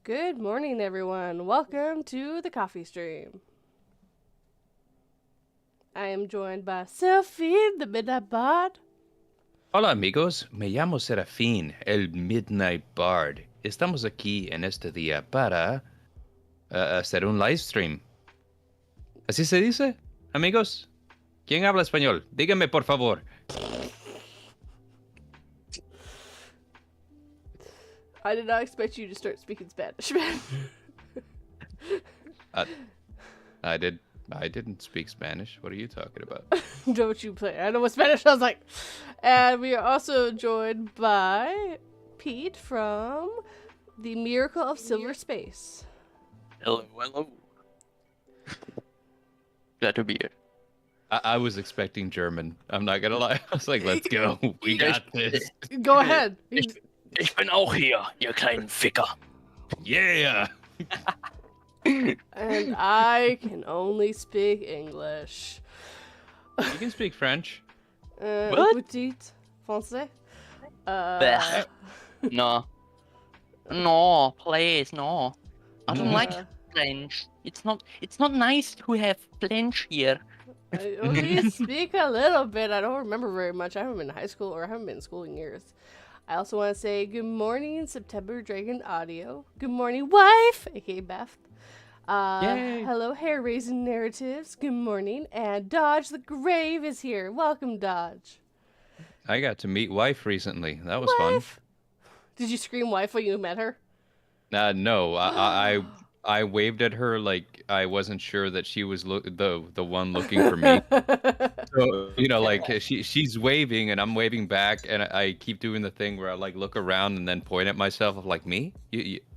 Good morning, everyone. Welcome to the coffee stream. I am joined by Serafin, the Midnight Bard. Hola amigos, me llamo Serafin, el Midnight Bard. Estamos aquí en este día para hacer un live stream. ¿Así se dice, amigos? ¿Quién habla español? Díganme, por favor. I did not expect you to start speaking Spanish, man. I didn't speak Spanish. What are you talking about? Don't you play? I know what Spanish sounds like. And we are also joined by Pete from the Miracle of Silver Space. Hello. Glad to be here. I was expecting German. I'm not gonna lie. I was like, let's go. We got this. Go ahead. Ich bin auch hier, ihr kleinen Ficker. Yeah. And I can only speak English. You can speak French. What? Petit français. Blech. No, please, no. I don't like French. It's not nice to have French here. I only speak a little bit. I don't remember very much. I haven't been in high school, or I haven't been in school in years. I also want to say good morning, September Dragon Audio. Good morning, wife, aka Beth. Hello, Hair Raising Narratives. Good morning. And Dodge the Grave is here. Welcome, Dodge. I got to meet wife recently. That was Wife? fun. Did you scream wife when you met her? No, I waved at her like I wasn't sure that she was the one looking for me. So, like she's waving and I'm waving back, and I keep doing the thing where I like look around and then point at myself of like, me?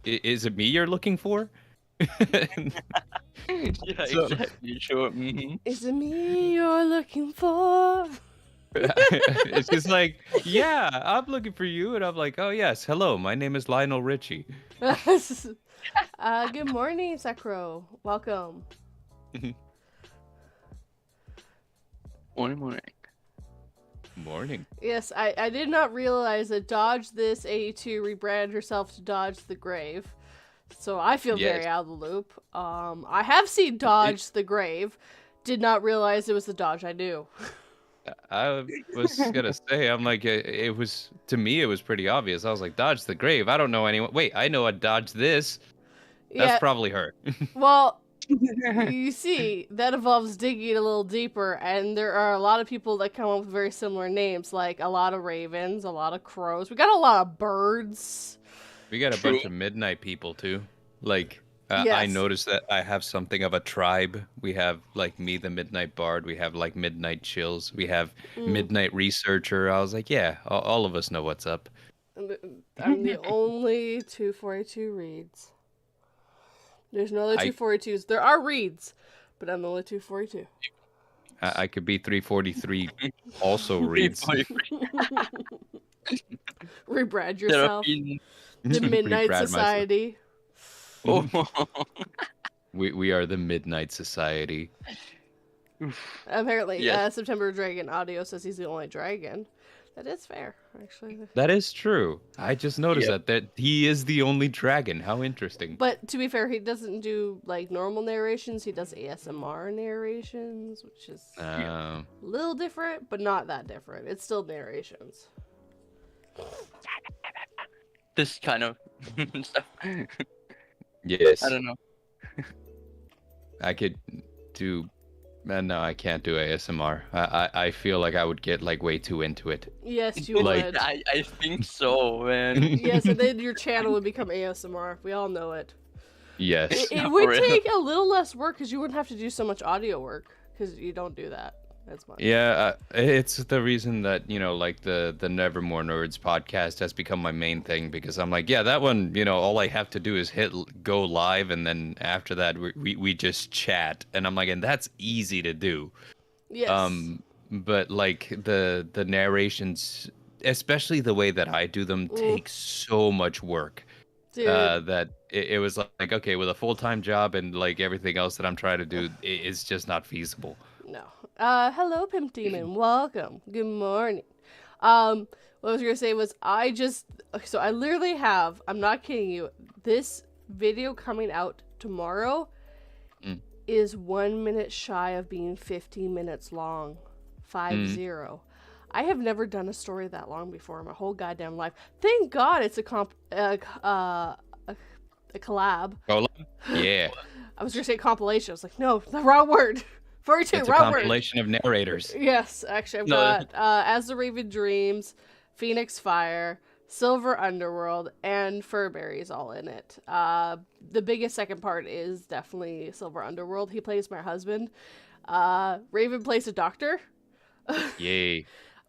Is it me you're looking for? Yeah, exactly. Sure. Mm-hmm. Is it me you're looking for? It's just like, yeah, I'm looking for you, and I'm like, oh yes, hello, my name is Lionel Richie. Good morning, Sakuro. Welcome. Morning. Yes, I did not realize that Dodge This 82 rebranded herself to Dodge the Grave. So I feel very out of the loop. I have seen Dodge the Grave. Did not realize it was the Dodge I knew. I was gonna say, I'm like, it was, to me, it was pretty obvious. I was like, Dodge the Grave. I don't know anyone. Wait, I know a Dodge This. That's probably her. Well, you see, that involves digging a little deeper, and there are a lot of people that come up with very similar names, like a lot of ravens, a lot of crows. We got a lot of birds. We got a bunch of midnight people too. Like, I noticed that I have something of a tribe. We have like me, the Midnight Bard. We have like Midnight Chills. We have Midnight Researcher. I was like, yeah, all of us know what's up. I'm the only 242 reads. There's no other 242s. There are reads, but I'm the only 242. I could be 343 also reads. Rebrand yourself. The Midnight Society. We are the Midnight Society. Apparently, Yes. September Dragon Audio says he's the only dragon. That is fair, actually. That is true. I just noticed Yep. that he is the only dragon. How interesting. But to be fair, he doesn't do like normal narrations. He does ASMR narrations, which is a little different, but not that different. It's still narrations. This kind of stuff. Yes. I don't know. I could do. No, I can't do ASMR. I feel like I would get like way too into it. Yes, you Like- would. I think so, man. Yes, and then your channel would become ASMR. We all know it. Yes. It For would real. take a little less work because you wouldn't have to do so much audio work because you don't do that as much. Yeah, it's the reason that, like the Nevermore Nerds podcast has become my main thing because I'm like, yeah, that one, all I have to do is hit go live and then after that we just chat and I'm like, and that's easy to do. Yes. But like the narrations, especially the way that I do them, takes so much work. Dude. That it was like, okay, with a full-time job and like everything else that I'm trying to do, it's just not feasible. No. Hello, Pimp Demon. Welcome. Good morning. What I was gonna say was I literally have, I'm not kidding you, this video coming out tomorrow is 1 minute shy of being 15 minutes long. 50. I have never done a story that long before in my whole goddamn life. Thank God it's a collab. Oh, yeah. I was gonna say compilation. I was like, no, the wrong word. 42, It's a wrong word. compilation of narrators. Yes, actually, I've got As the Raven Dreams, Phoenix Fire, Silver Underworld, and Furberries all in it. The biggest second part is definitely Silver Underworld. He plays my husband. Raven plays a doctor. Yay.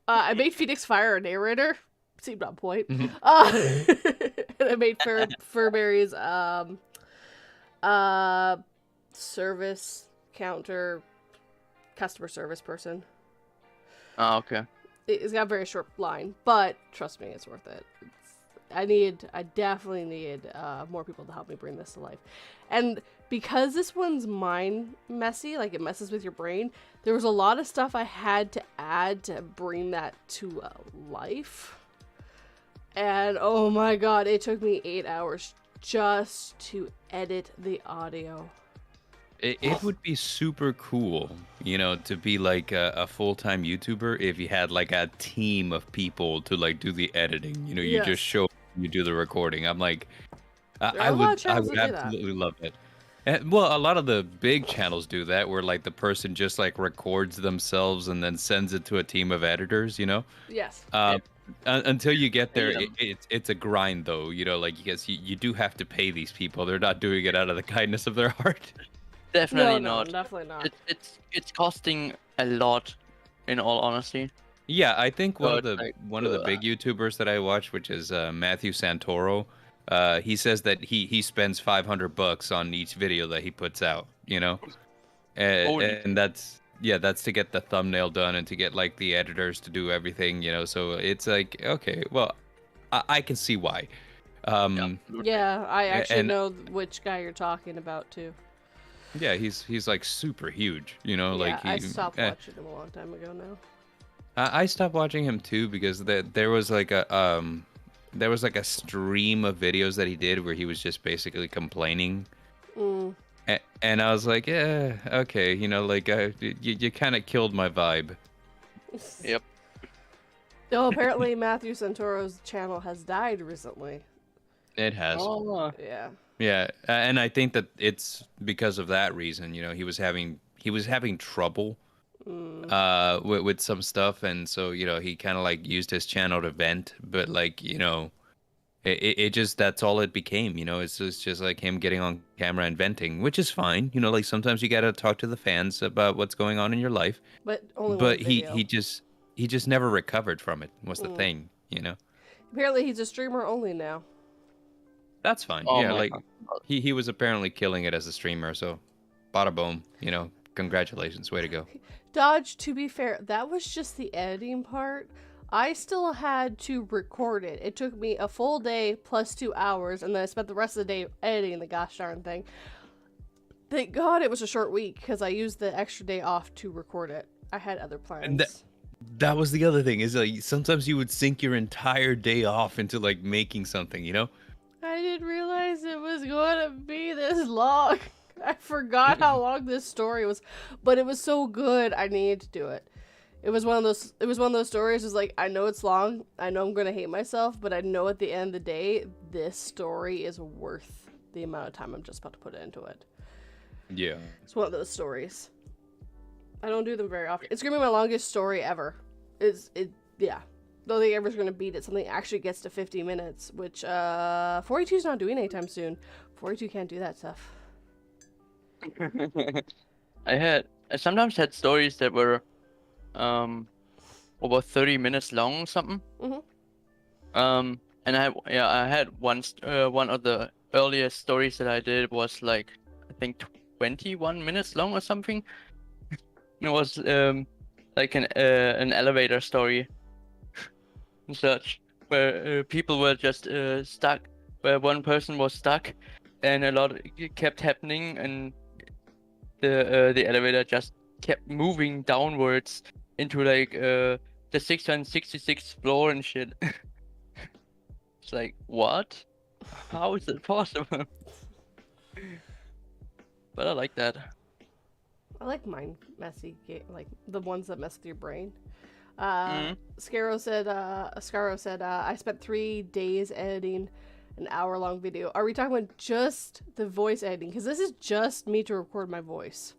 I made Phoenix Fire a narrator. Seemed on point. And I made Furberries service counter customer service person. Oh, okay. It's got a very short line, but trust me, it's worth it. I definitely need more people to help me bring this to life. And because this one's mind messy, like it messes with your brain, there was a lot of stuff I had to add to bring that to life. And oh my god, it took me 8 hours just to edit the audio. It would be super cool, to be like a full-time YouTuber if you had like a team of people to like do the editing. You Yes. just show up, you do the recording. I'm like, There are I a lot of would channels that do that. absolutely love it. And, well, a lot of the big channels do that, where like the person just like records themselves and then sends it to a team of editors. Yes. Until you get there, Yeah. it's a grind though. Like because you do have to pay these people. They're not doing it out of the kindness of their heart. Definitely No, not. definitely not. It's costing a lot, in all honesty. Yeah, I think one of But, the like, big YouTubers that I watch, which is Matthew Santoro, he says that he spends $500 on each video that he puts out. And that's to get the thumbnail done and to get like the editors to do everything. So it's like, okay, well, I can see why. Yeah, I actually and- know which guy you're talking about too. Yeah, he's like super huge. Like I stopped watching him a long time ago now. I stopped watching him too because there was like a stream of videos that he did where he was just basically complaining, and I was like, yeah, okay, like you kind of killed my vibe. Yep. Oh, apparently Matthew Santoro's channel has died recently. It has, Oh, Yeah. yeah, and I think that it's because of that reason. He was having trouble with some stuff, and so he kind of like used his channel to vent, but like it just that's all it became. It's just like him getting on camera and venting, which is fine. Like sometimes you gotta talk to the fans about what's going on in your life, But only but one he video. he just never recovered from it. Was the thing. Apparently he's a streamer only now. That's fine. Oh Yeah, my like God. he was apparently killing it as a streamer, so bada boom, congratulations, way to go. Dodge, to be fair, that was just the editing part. I still had to record it. It took me a full day plus 2 hours, and then I spent the rest of the day editing the gosh darn thing. Thank God it was a short week because I used the extra day off to record it. I had other plans. And that was the other thing is like sometimes you would sink your entire day off into like making something, you know? I didn't realize it was going to be this long. I forgot how long this story was, but it was so good. I needed to do it. It was one of those. It was one of those stories. It's like I know it's long. I know I'm gonna hate myself, but I know at the end of the day, this story is worth the amount of time I'm just about to put into it. Yeah. It's one of those stories. I don't do them very often. It's gonna be my longest story ever. Yeah. Don't think ever's gonna beat it. Something actually gets to 50 minutes, which 42's not doing anytime soon. 42 can't do that stuff. I sometimes had stories that were over 30 minutes long or something. And I had one of the earliest stories that I did was like I think 21 minutes long or something. It was like an elevator story and such, where people were just stuck, where one person was stuck, and a lot kept happening, and the elevator just kept moving downwards into like the 666th floor and shit. It's like, what? How is it possible? But I like that. I like mind messy like the ones that mess with your brain. Scaro said I spent 3 days editing an hour-long video. Are we talking about just the voice editing? Because this is just me to record my voice,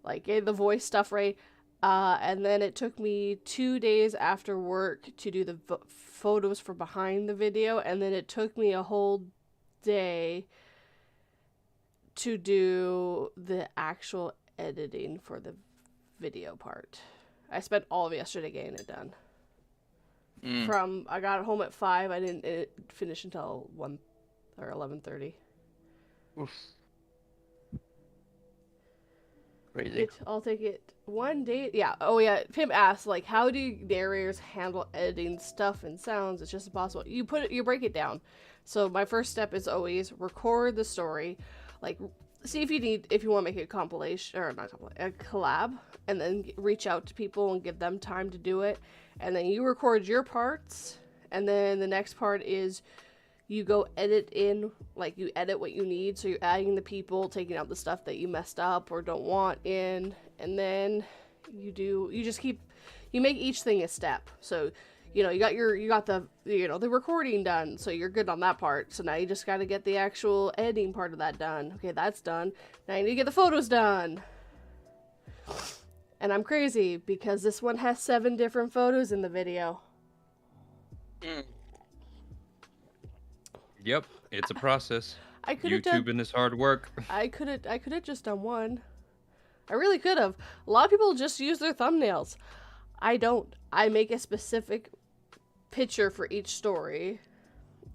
like the voice stuff, right? And then it took me 2 days after work to do the photos for behind the video, and then it took me a whole day to do the actual editing for the video part. I spent all of yesterday getting it done. I got home at 5. I didn't finish until 1 or 11:30. Oof. Crazy. I'll take it 1 day. Yeah. Oh yeah. Pim asked like, how do narrators handle editing stuff and sounds? It's just impossible. You break it down. So my first step is always record the story, like see if you want to make a compilation or not compilation, a collab, and then reach out to people and give them time to do it, and then you record your parts, and then the next part is you go edit in, like you edit what you need, so you're adding the people, taking out the stuff that you messed up or don't want in, and then you make each thing a step. So you got the the recording done, so you're good on that part. So now you just got to get the actual editing part of that done. Okay, that's done. Now you need to get the photos done. And I'm crazy because this one has 7 different photos in the video. Yep, it's a process. I could have done. YouTube is hard work. I could have just done one. I really could have. A lot of people just use their thumbnails. I don't. I make a specific picture for each story.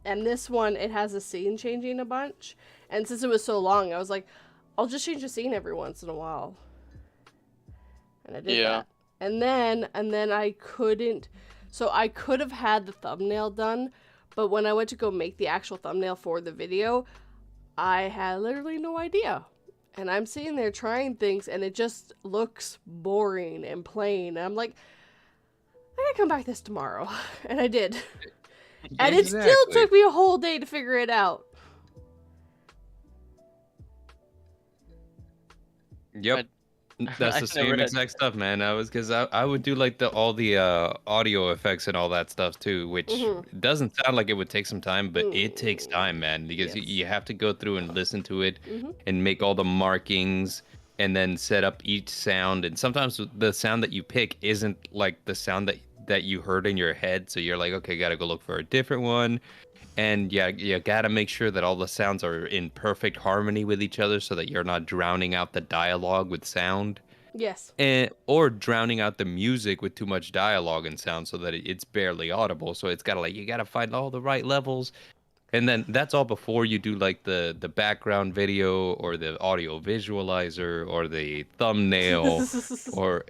And this one, it has a scene changing a bunch. And since it was so long, I was like, I'll just change the scene every once in a while. And I did that. And then I couldn't. So I could have had the thumbnail done, but when I went to go make the actual thumbnail for the video, I had literally no idea. And I'm sitting there trying things, and it just looks boring and plain. And I'm like, I gotta come back this tomorrow. And I did. And it still took me a whole day to figure it out. Yep. That's the same exact stuff, man. I would do like all the audio effects and all that stuff too, which doesn't sound like it would take some time, but it takes time, man, because you have to go through and listen to it and make all the markings and then set up each sound. And sometimes the sound that you pick isn't like the sound that you heard in your head, so you're like, okay, gotta go look for a different one. And yeah, you gotta make sure that all the sounds are in perfect harmony with each other so that you're not drowning out the dialogue with sound. Yes. Or drowning out the music with too much dialogue and sound so that it's barely audible. So it's you gotta find all the right levels. And then that's all before you do like the background video or the audio visualizer or the thumbnail or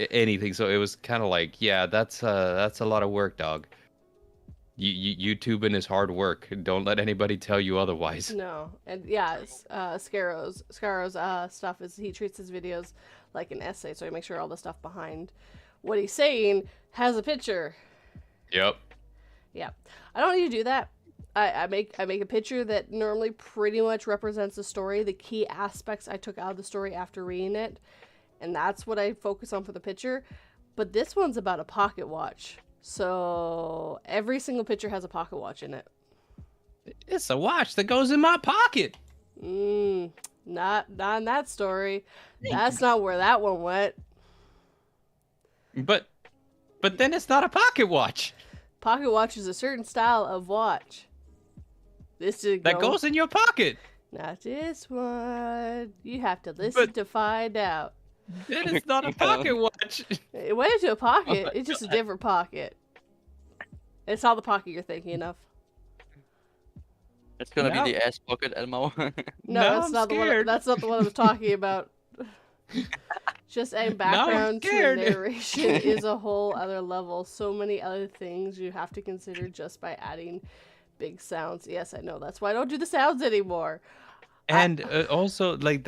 anything. So it was kind of like, yeah, that's a lot of work, dog. YouTubing is hard work. Don't let anybody tell you otherwise. No, and yeah, Scarrow's stuff is he treats his videos like an essay, so he makes sure all the stuff behind what he's saying has a picture. Yep. Yeah, I don't need to do that. I make a picture that normally pretty much represents the story, the key aspects I took out of the story after reading it, and that's what I focus on for the picture. But this one's about a pocket watch, so every single picture has a pocket watch in it. It's a watch that goes in my pocket. Not in that story. That's not where that one went. But then it's not a pocket watch. Pocket watch is a certain style of watch. That goes in your pocket. Not this one. You have to listen to find out. Then it's not a pocket watch. It went into a pocket. It's just a different pocket. It's not the pocket you're thinking of. It's gonna be the ass pocket, Elmo. No, that's not the one. That's not the one I was talking about. Just adding background to the narration is a whole other level. So many other things you have to consider just by adding big sounds. Yes, I know. That's why I don't do the sounds anymore. And also, like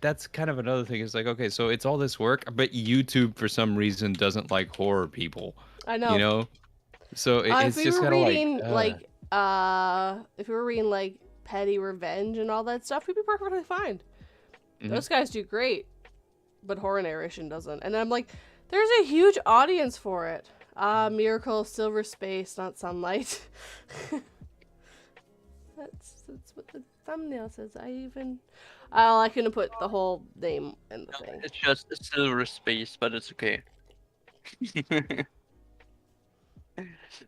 that's kind of another thing. It's like, okay, so it's all this work, but YouTube for some reason doesn't like horror people. I know. You know, so it's just kind of like, if we were reading like Petty Revenge and all that stuff, we'd be perfectly fine. Those guys do great, but horror narration doesn't. And I'm like, there's a huge audience for it. Miracle, Silver Space, not Sunlight. That's what the thumbnail says. I couldn't put the whole name in the thing. It's just a Silver Space, but it's okay.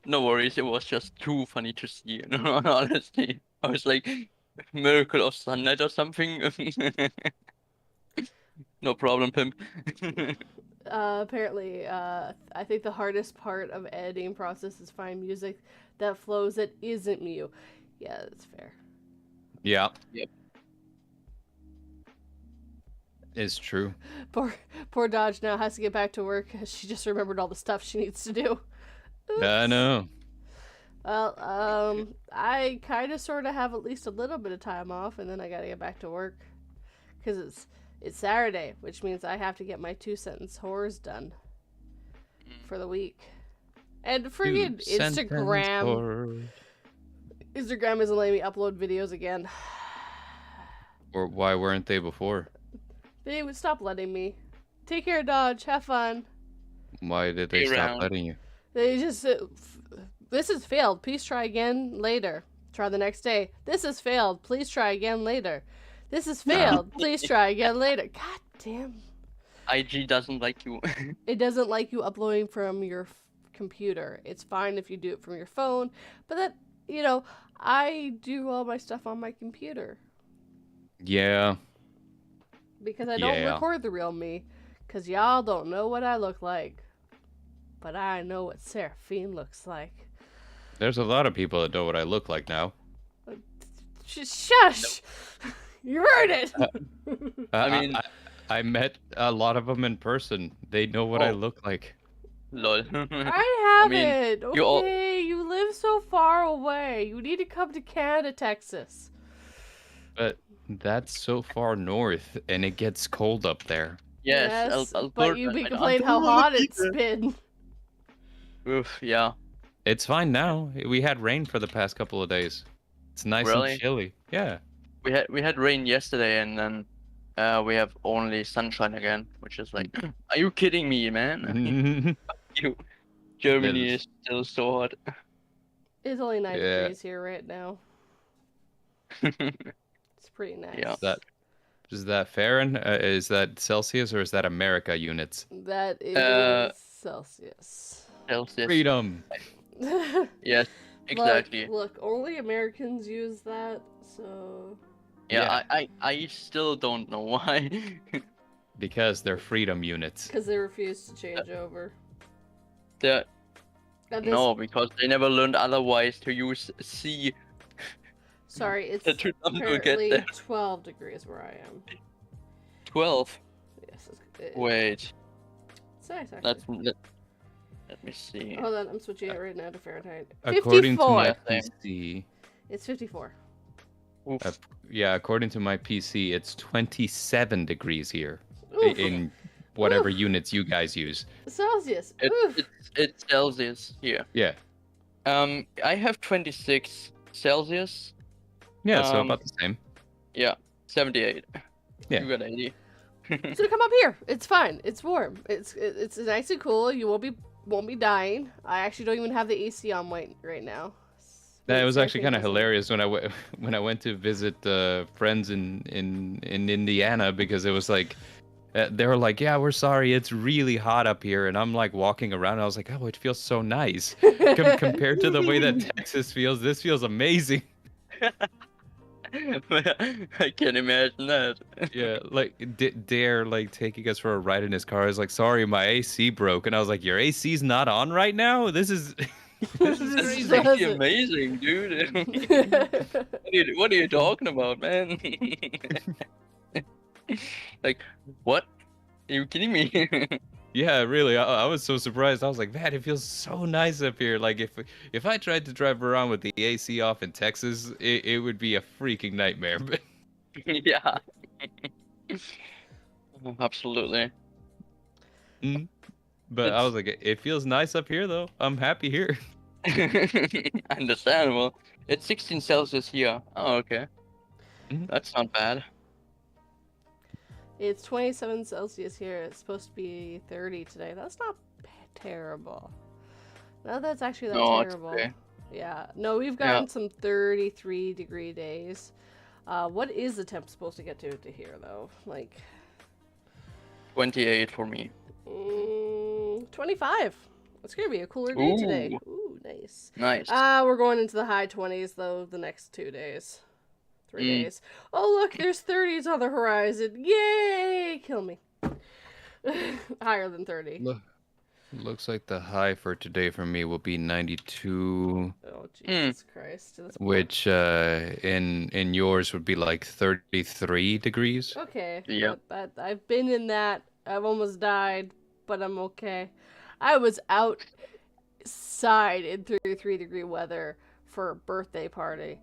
No worries, it was just too funny to see. Honestly, I was like, Miracle of Sunlight or something. No problem, pimp. Apparently, I think the hardest part of editing process is find music that flows that isn't Mew. Yeah, that's fair. Yeah. Yep. It's true. Poor Dodge now has to get back to work because she just remembered all the stuff she needs to do. Oops. I know. Well, I kind of sort of have at least a little bit of time off, and then I gotta get back to work because it's Saturday, which means I have to get my 2-sentence horrors done for the week. And freaking Instagram isn't letting me upload videos again. Or why weren't they before? They would stop letting me. Take care, Dodge. Have fun. Why did they stop letting you? They just this has failed. Please try again later. Try the next day. This has failed. Please try again later. This has failed. Please try again later. God damn. IG doesn't like you. It doesn't like you uploading from your computer. It's fine if you do it from your phone, but that, I do all my stuff on my computer. Yeah. Because I don't record the real me. Because y'all don't know what I look like. But I know what Serafin looks like. There's a lot of people that know what I look like now. Shush! You heard it! I met a lot of them in person. They know what I look like. Lol. I haven't. Okay, you live so far away. You need to come to Canada, Texas. But that's so far north, and it gets cold up there. Yes, but you've been complaining how hot it's been. Oof, yeah. It's fine now. We had rain for the past couple of days. It's nice and chilly. Yeah. We had rain yesterday, and then we have only sunshine again, which is like, are you kidding me, man? You, Germany is still so hot. It's only 9 degrees here right now. It's pretty nice. Yeah. Is that Fahrenheit? Is that Celsius or is that America units? That is Celsius. Celsius. Freedom. Yes, exactly. Look, only Americans use that, so. Yeah. I still don't know why. Because they're freedom units. Because they refuse to change over. No, because they never learned otherwise to use C. Sorry, it's apparently 12 degrees where I am. 12? Yes. Wait. It's nice, actually. Let me see. Hold on, I'm switching it right now to Fahrenheit. According to 54. my Yeah, same. PC, It's 54. Oof. yeah, according to my PC, it's 27 degrees here Oof. in whatever Oof. units you guys use. Celsius. Oof. It's Celsius here. Yeah. I have 26 Celsius. Yeah, so about the same. Yeah, 78. Yeah. You got 80. So come up here. It's fine. It's warm. It's nice and cool. You won't be dying. I actually don't even have the AC on right now. That was actually kind of doesn't. hilarious when I went to visit friends in Indiana, because it was like they were like, yeah, we're sorry, it's really hot up here, and I'm like walking around and I was like, oh, it feels so nice compared to the way that Texas feels. This feels amazing. I can imagine that. Yeah, like Dare like taking us for a ride in his car is like, sorry, my AC broke, and I was like, your AC's not on right now? This is this is This crazy. is actually amazing, dude. What are you talking about, man? Like, what? Are you kidding me? Yeah, really. I was so surprised. I was like, man, it feels so nice up here. Like if I tried to drive around with the AC off in Texas, it would be a freaking nightmare. But Yeah. Absolutely. but I It's was like, it feels nice up here though. I'm happy here. understandable. It's 16 Celsius here. Oh, okay. Mhm. That's not bad. It's 27 Celsius here. It's supposed to be 30 today. That's not terrible. No, that's actually that No, it's terrible. okay. Yeah. No, we've gotten some 33-degree days. What is the temp supposed to get to here, though? Like... 28 for me. 25. It's going to be a cooler day today. Ooh. Ooh, nice. Nice. We're going into the high 20s, though, the next 2 days. 3 days. Oh, look, there's 30s on the horizon. Yay! Kill me. Higher than 30. Looks like the high for today for me will be 92, Oh, Jesus Christ. which in yours would be like 33 degrees. Okay. Yep. But I've been in that. I've almost died, but I'm okay. I was outside in 33-degree weather for a birthday party.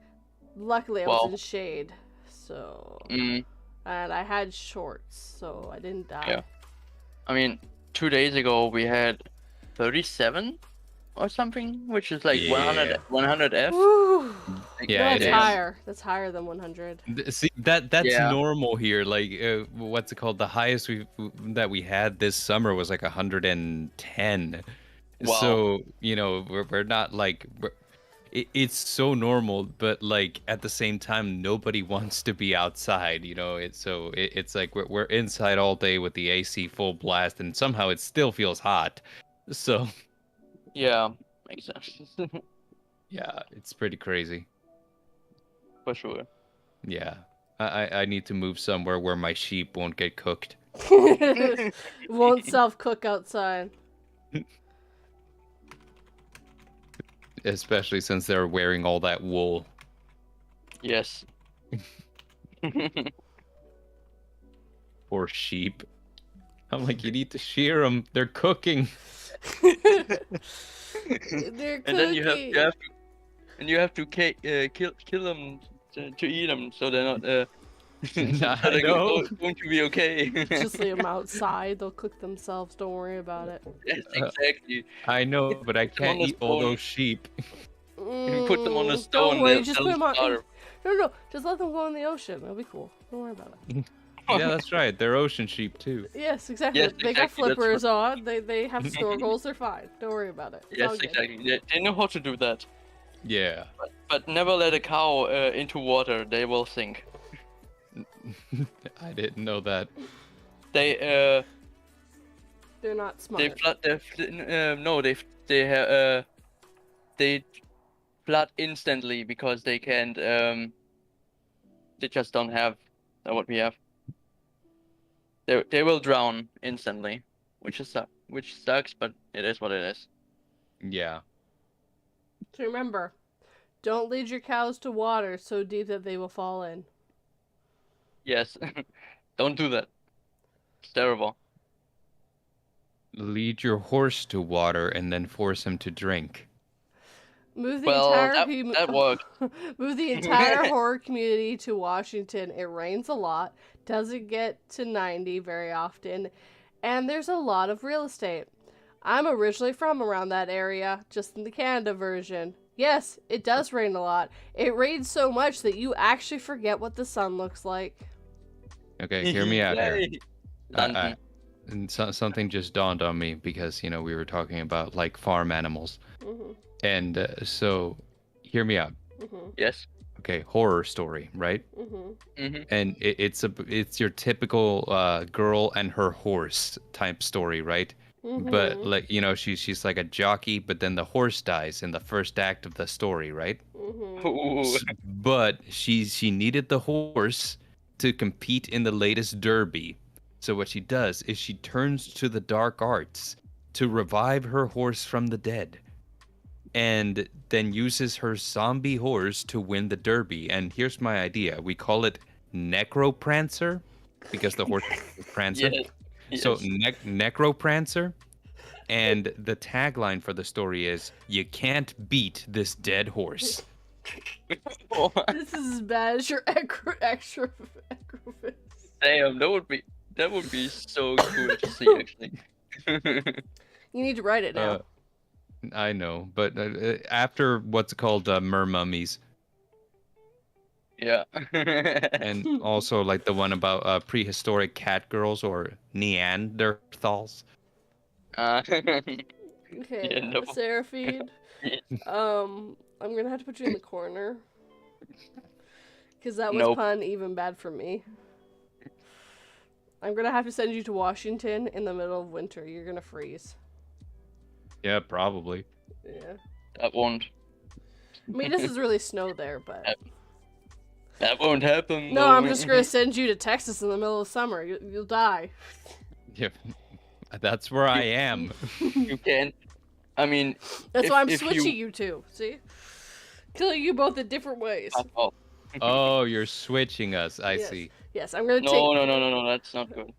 Luckily, I was in shade, so... And I had shorts, so I didn't die. Yeah. I mean, 2 days ago we had 37 or something, which is like 100 F. Woo! Yeah, That's higher. That's higher than 100. See, that's normal here. Like, what's it called? The highest that we had this summer was like 110. Wow. So we're not like it's so normal, but like at the same time, nobody wants to be outside. It's like we're inside all day with the AC full blast, and somehow it still feels hot. So yeah, makes sense. yeah, it's pretty crazy. For sure. Yeah, I need to move somewhere where my sheep won't get cooked. Won't self-cook outside. Especially since they're wearing all that wool. Yes. Poor sheep. I'm like, you need to shear them. They're cooking. They're cooking. And then you have to kill them to eat them, so they're not going to be okay. Just leave them outside. They'll cook themselves. Don't worry about it. Yes, exactly. I know, but I can't eat all those sheep. You put them on a stone. Don't worry, just put them on. No, just let them go in the ocean. It'll be cool. Don't worry about it. Yeah, that's right. They're ocean sheep too. Yes, exactly. Yes, they got exactly, flippers on. They have snorkels. They're fine. Don't worry about it. It's all Yes, good. exactly. They know how to do that. Yeah. But never let a cow into water. They will sink. I didn't know that. They're not smart. They flood instantly because they can't. They just don't have what we have. They will drown instantly, which sucks, but it is what it is. Yeah. So remember, don't lead your cows to water so deep that they will fall in. Yes, don't do that. It's terrible. Lead your horse to water and then force him to drink. Move the Well, entire that worked. move the entire horror community to Washington. It rains a lot, doesn't get to 90 very often, and there's a lot of real estate. I'm originally from around that area, just in the Canada version. Yes, it does rain a lot. It rains so much that you actually forget what the sun looks like. Okay, hear me out here. Yay. London. And something just dawned on me because, we were talking about like farm animals. And so, hear me out. Yes. Okay, horror story, right? And it's your typical girl and her horse type story, right? But like she's like a jockey, but then the horse dies in the first act of the story, right? Ooh. But she needed the horse to compete in the latest derby. So what she does is she turns to the dark arts to revive her horse from the dead, and then uses her zombie horse to win the derby. And here's my idea: we call it Necroprancer because the horse is Prancer. Yes. So Necroprancer. And the tagline for the story is, "You can't beat this dead horse." This is as bad as your extra. Damn, that would be so cool to see actually. You need to write it now. I know, but after what's called mermummies. Yeah. And also like the one about prehistoric cat girls or Neanderthals. Okay, Yeah, no. Serafin. I'm gonna have to put you in the corner. Because that was Nope. pun even bad for me. I'm gonna have to send you to Washington in the middle of winter. You're gonna freeze. Yeah, probably. Yeah. That won't. I mean, it doesn't really snow there, but... That won't happen. No, though. I'm just gonna send you to Texas in the middle of summer. You'll die. Yeah, that's where I am. You can't. I mean. That's why I'm if switching you two. See? Killing you both in different ways. Oh. Oh, you're switching us. I Yes. see. Yes, I'm gonna take... No, that's not good.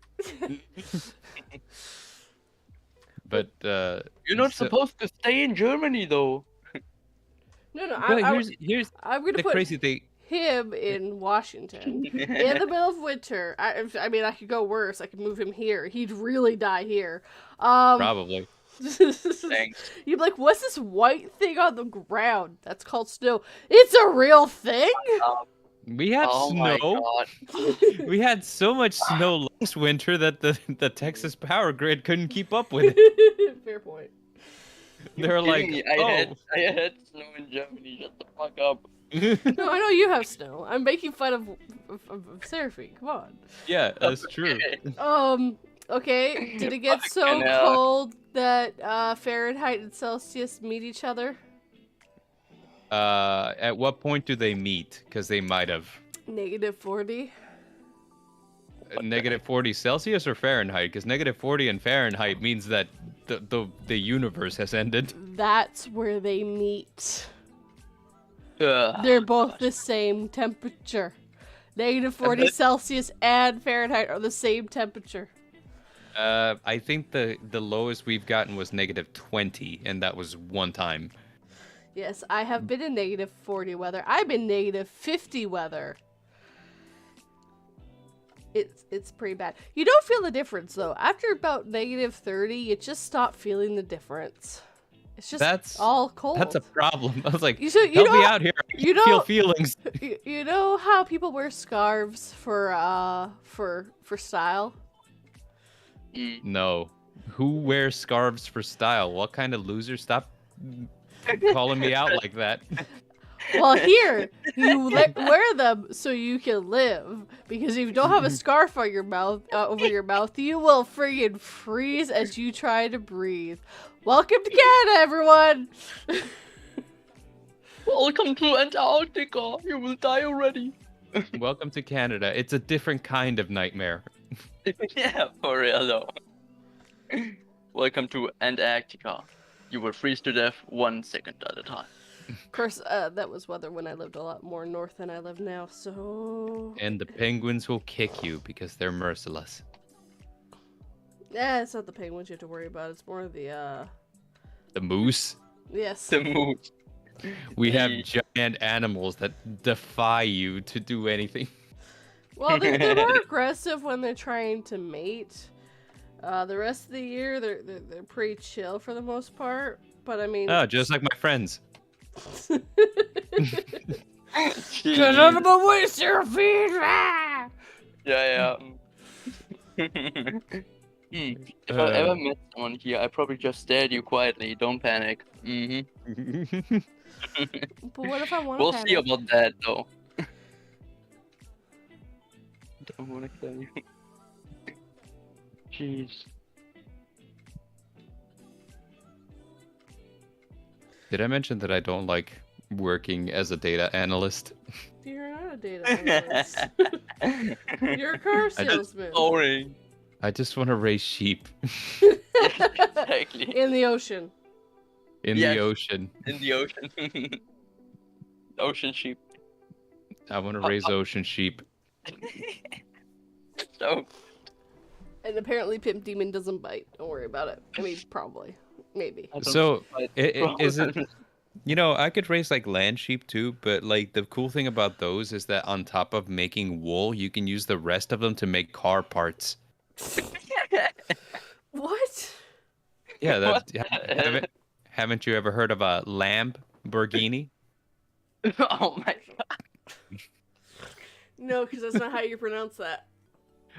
But You're not so- supposed to stay in Germany though. No, but here's I'm gonna the put crazy thing. him in Washington in the middle of winter. I mean, I could go worse. I could move him here. He'd really die here. Probably. Thanks. You'd be like, what's this white thing on the ground? That's called snow. It's a real thing? We had Oh my snow. god. We had so much snow last winter that the Texas power grid couldn't keep up with it. Fair point. They're like, I oh, had snow in Germany. Shut the fuck up. No, I know you have snow. I'm making fun of Serafin. Come on. yeah, that's true. Okay. Okay. Did it get so Fucking hell. cold that Fahrenheit and Celsius meet each other? At what point do they meet? Because they might have. -40. Negative 40 Celsius or Fahrenheit? Because negative 40 in Fahrenheit means that the universe has ended. That's where they meet. Ugh. They're both the same temperature. -40 Celsius and Fahrenheit are the same temperature. I think the lowest we've gotten was negative 20, and that was one time. Yes, I have been in -40 weather. I've been -50 weather. It's pretty bad. You don't feel the difference though. After about -30, you just stop feeling the difference. It's just all cold. That's a problem. I was like, You help know- me out here. I you can't feel know- feelings. You know how people wear scarves for style? No. Who wears scarves for style? What kind of loser? Stop calling me out like that. Well, here you wear them so you can live. Because if you don't have a scarf on your mouth, over your mouth, you will friggin' freeze as you try to breathe. Welcome to Canada, everyone. Welcome to Antarctica. You will die already. Welcome to Canada. It's a different kind of nightmare. Yeah, for real though. Welcome to Antarctica. You will freeze to death 1 second at a time. Of course, that was weather when I lived a lot more north than I live now, so... And the penguins will kick you because they're merciless. Yeah, it's not the penguins you have to worry about. It's more the moose. Yes. The moose. We have giant animals that defy you to do anything. Well, they're more aggressive when they're trying to mate. The rest of the year, they're pretty chill for the most part. But I mean, Oh, just like my friends. Get out of my way, Serafin! Ah! Yeah. If I ever met someone here, I probably just stare at you quietly. Don't panic. Mm-hmm. But what if I want to We'll panic? see about that, though. Don't want to kill you. Jeez. Did I mention that I don't like working as a data analyst? You're not a data analyst. You're a car salesman. Boring. I just want to raise sheep Exactly. In the ocean. in Yes. the ocean. In the ocean. Ocean sheep. I want to raise ocean sheep. So. And apparently Pimp Demon doesn't bite. Don't worry about it. I mean, probably. Maybe. So, is it... You know, I could raise like land sheep too, but like the cool thing about those is that on top of making wool, you can use the rest of them to make car parts. What? Yeah, What haven't you ever heard of a Lamborghini? Oh my god. No, because that's not how you pronounce that.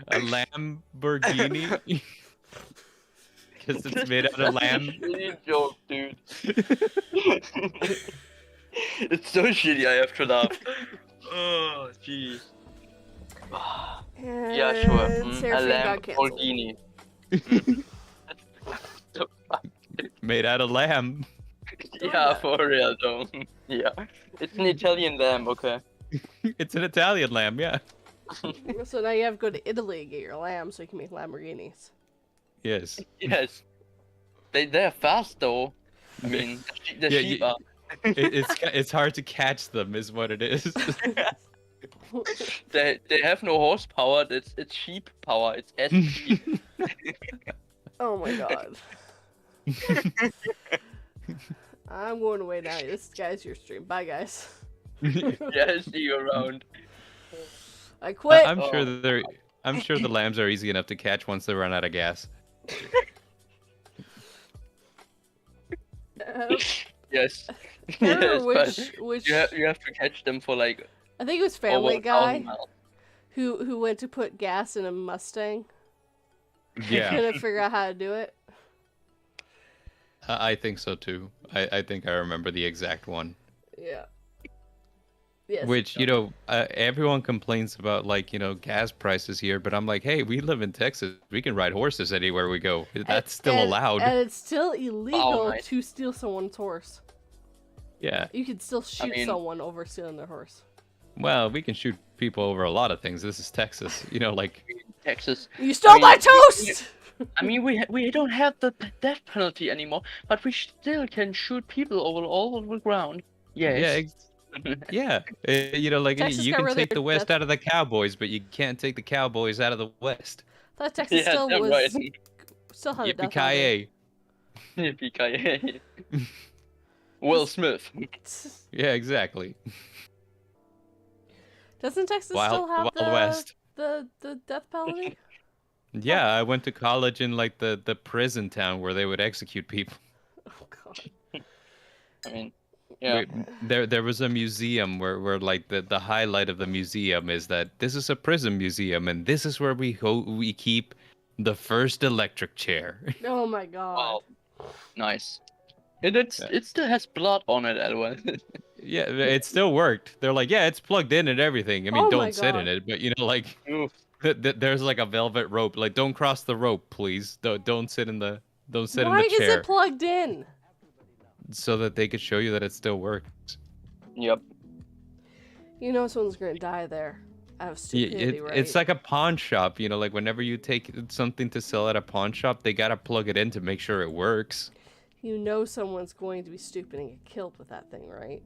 A Lamborghini? Because it's made out of lamb. Shitty joke, dude. It's so shitty, I have to laugh. Oh, jeez. Yeah, sure. And A Serafin got canceled. Lamborghini. Made out of lamb. Yeah, for real though. Yeah. It's an Italian lamb, okay. It's an Italian lamb, yeah. So now you have to go to Italy and get your lamb so you can make Lamborghinis. Yes. Yes. They're fast though. I mean, the Yeah, sheep are. It's hard to catch them, is what it is. They have no horsepower. It's sheep power. It's SP. Oh my god. I'm going away now. This guy's your stream. Bye, guys. Yeah, see you around. I quit. I'm sure the lambs are easy enough to catch once they run out of gas. Yes. Remember Yes, which but you have to catch them for like I think it was over Family 1,000 Guy miles. who went to put gas in a Mustang. Yeah, Couldn't figure out how to do it. I think so too. I think I remember the exact one. Yeah. Yes. Which, you know, everyone complains about, like, you know, gas prices here, but I'm like, hey, we live in Texas. We can ride horses anywhere we go. That's still allowed. And it's still illegal Oh, nice. to steal someone's horse. Yeah. You can still shoot mean- someone over stealing their horse. Well, we can shoot people over a lot of things. This is Texas. You know, like, Texas. You stole mean, my toast! I mean, we don't have the death penalty anymore, but we still can shoot people all over the ground. Yes. yeah. You know, like, Texas you got can rid of take their the West death- out of the Cowboys, but you can't take the Cowboys out of the West. I thought Texas Yeah, still that's was right. still had a death penalty. Yippee-ki-yay. Yippee-ki-yay. Will Smith. Yeah, exactly. Doesn't Texas Wild, still have Wild West. the death penalty? Yeah, I went to college in, like, the prison town where they would execute people. Oh god. I mean, yeah. There was a museum where like the highlight of the museum is that this is a prison museum and this is where we keep the first electric chair. Oh my god. Wow. Nice. And it still has blood on it, Edwin. Yeah, it still worked. They're like, yeah, it's plugged in and everything. I mean, Oh my don't sit in God. it, but you know, like Oof. there's like a velvet rope. Like, don't cross the rope, please. Don't sit in the Why in the is chair, it plugged in? so that they could show you that it still works. Yep. You know someone's gonna die there. Out of stupidity, right? It's like a pawn shop, you know, like whenever you take something to sell at a pawn shop, they gotta plug it in to make sure it works. You know someone's going to be stupid and get killed with that thing, right?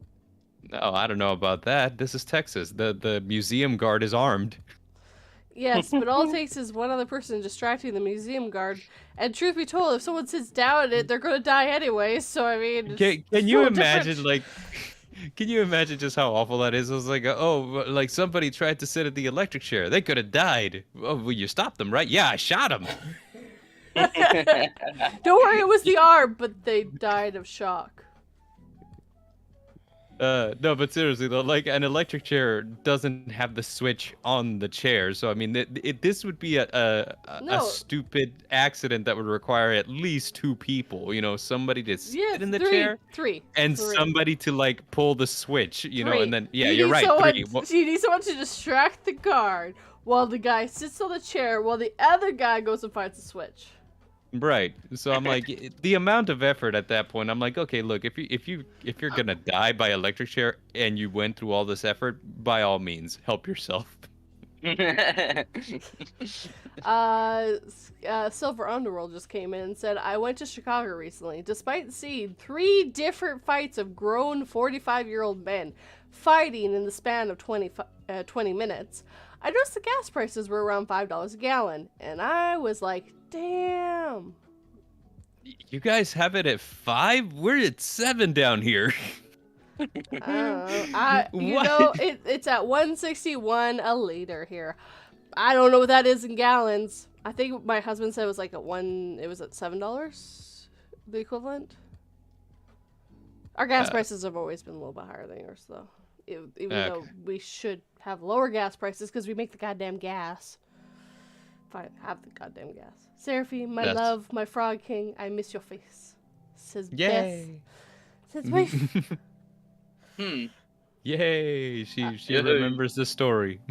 No, I don't know about that. This is Texas. The museum guard is armed. Yes, but all it takes is one other person distracting the museum guard. And truth be told, if someone sits down in it, they're gonna die anyway. So I mean, Can you imagine like? Can you imagine just how awful that is? It was like, oh, like somebody tried to sit at the electric chair. They could have died. Oh, well, you stopped them, right? Yeah, I shot them. Don't worry, it was the arm, but they died of shock. No, but seriously though, like an electric chair doesn't have the switch on the chair, so I mean, this would be a stupid accident that would require at least 2 people. You know, somebody to sit in the chair, three, somebody to like pull the switch. You know, and then you you're right. Someone, 3. Well, you need someone to distract the guard while the guy sits on the chair, while the other guy goes and finds the switch. Right. So I'm like, the amount of effort at that point, I'm like, okay, look, if you're gonna die by electric chair and you went through all this effort, by all means, help yourself. Silver Underworld just came in and said, I went to Chicago recently. Despite seeing 3 different fights of grown 45-year-old men fighting in the span of 20 minutes, I noticed the gas prices were around $5 a gallon, and I was like, damn. You guys have it at 5? We're at 7 down here. I don't know. It's at 161 a liter here. I don't know what that is in gallons. I think my husband said it was like it was at $7, the equivalent. Our gas prices have always been a little bit higher than yours, though. Even though we should have lower gas prices because we make the goddamn gas. If I have the goddamn gas. Serafin, my love, my frog king, I miss your face. Says Yay. Beth. Says wife. Yay. She remembers the story.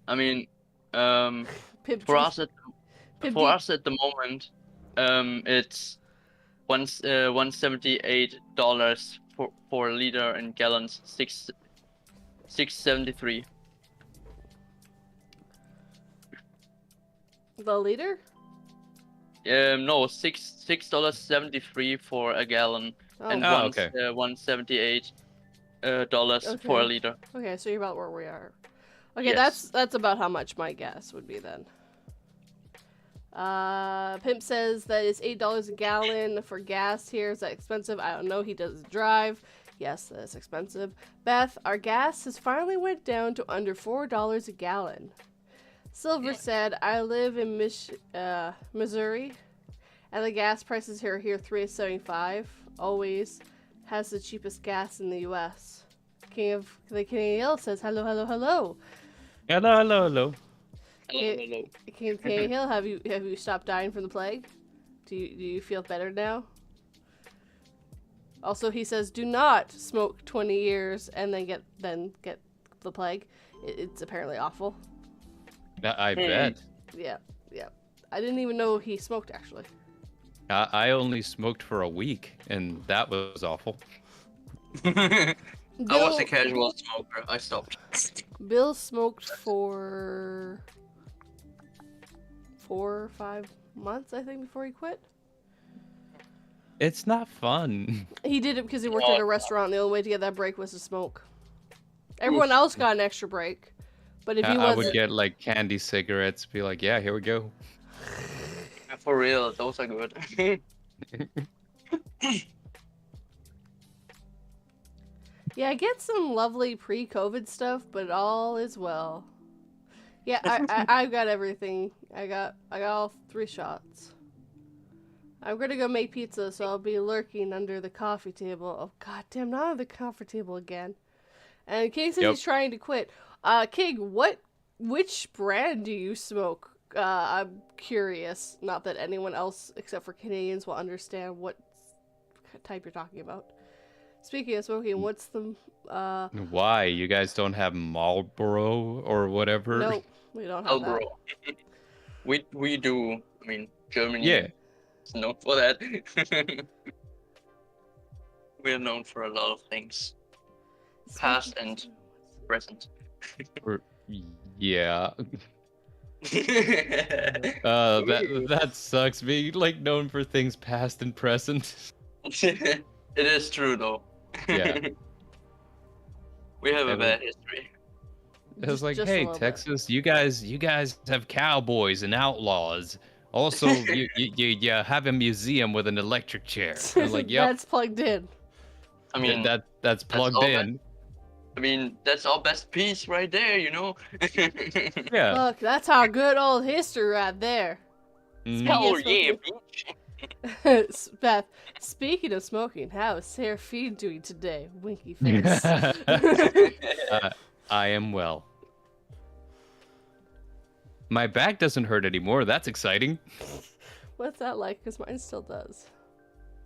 I mean, for us at the moment, it's $178 for a liter, and gallons $6.73. The liter? No, $6.73 for a gallon, and $178 for a liter. Okay, so you're about where we are. Okay, yes. that's about how much my gas would be then. Pimp says that it's $8 a gallon for gas here. Is that expensive? I don't know. He doesn't drive. Yes, that's expensive. Beth, our gas has finally went down to under $4 a gallon. Silver said, I live in Missouri, and the gas prices here are $3.75. Always has the cheapest gas in the U.S. King of the Canadian says, hello, hello, hello. Hello, hello, hello. King of Canadian Hill, have you stopped dying from the plague? Do you feel better now? Also, he says, do not smoke 20 years and then get the plague. It's apparently awful. I bet. Yeah. I didn't even know he smoked, actually. I only smoked for a week, and that was awful. I was a casual smoker. I stopped. Bill smoked for 4 or 5 months, I think, before he quit. It's not fun. He did it because he worked at a restaurant. The only way to get that break was to smoke. Everyone else got an extra break. But if he wasn't... I would get like candy cigarettes, be like, yeah, here we go. For real, those are good. Yeah, I get some lovely pre-COVID stuff, but all is well. Yeah, I've got everything. I got all 3 shots. I'm gonna go make pizza, so I'll be lurking under the coffee table. Oh goddamn, not under the coffee table again. And King says he's trying to quit. King, which brand do you smoke? I'm curious. Not that anyone else except for Canadians will understand what type you're talking about. Speaking of smoking, what's the Why? You guys don't have Marlboro or whatever? No, we don't have Marlboro. We do. I mean, Germany. Yeah. Is known for that. We're known for a lot of things, past and present. Yeah. That sucks. Being like known for things past and present. It is true though. Yeah. We have a bad history. It was like, Just a hey, little bit. Texas, you guys have cowboys and outlaws. Also, you have a museum with an electric chair. I was like, yep, That's plugged in. I mean, that's plugged all in. I mean, that's our best piece right there, you know? Yeah. Look, that's our good old history right there. Mhm. Hell Speaking yeah, of bitch. Beth, speaking of smoking, how is Serafin doing today? Winky face. I am well. My back doesn't hurt anymore. That's exciting. What's that like? Because mine still does.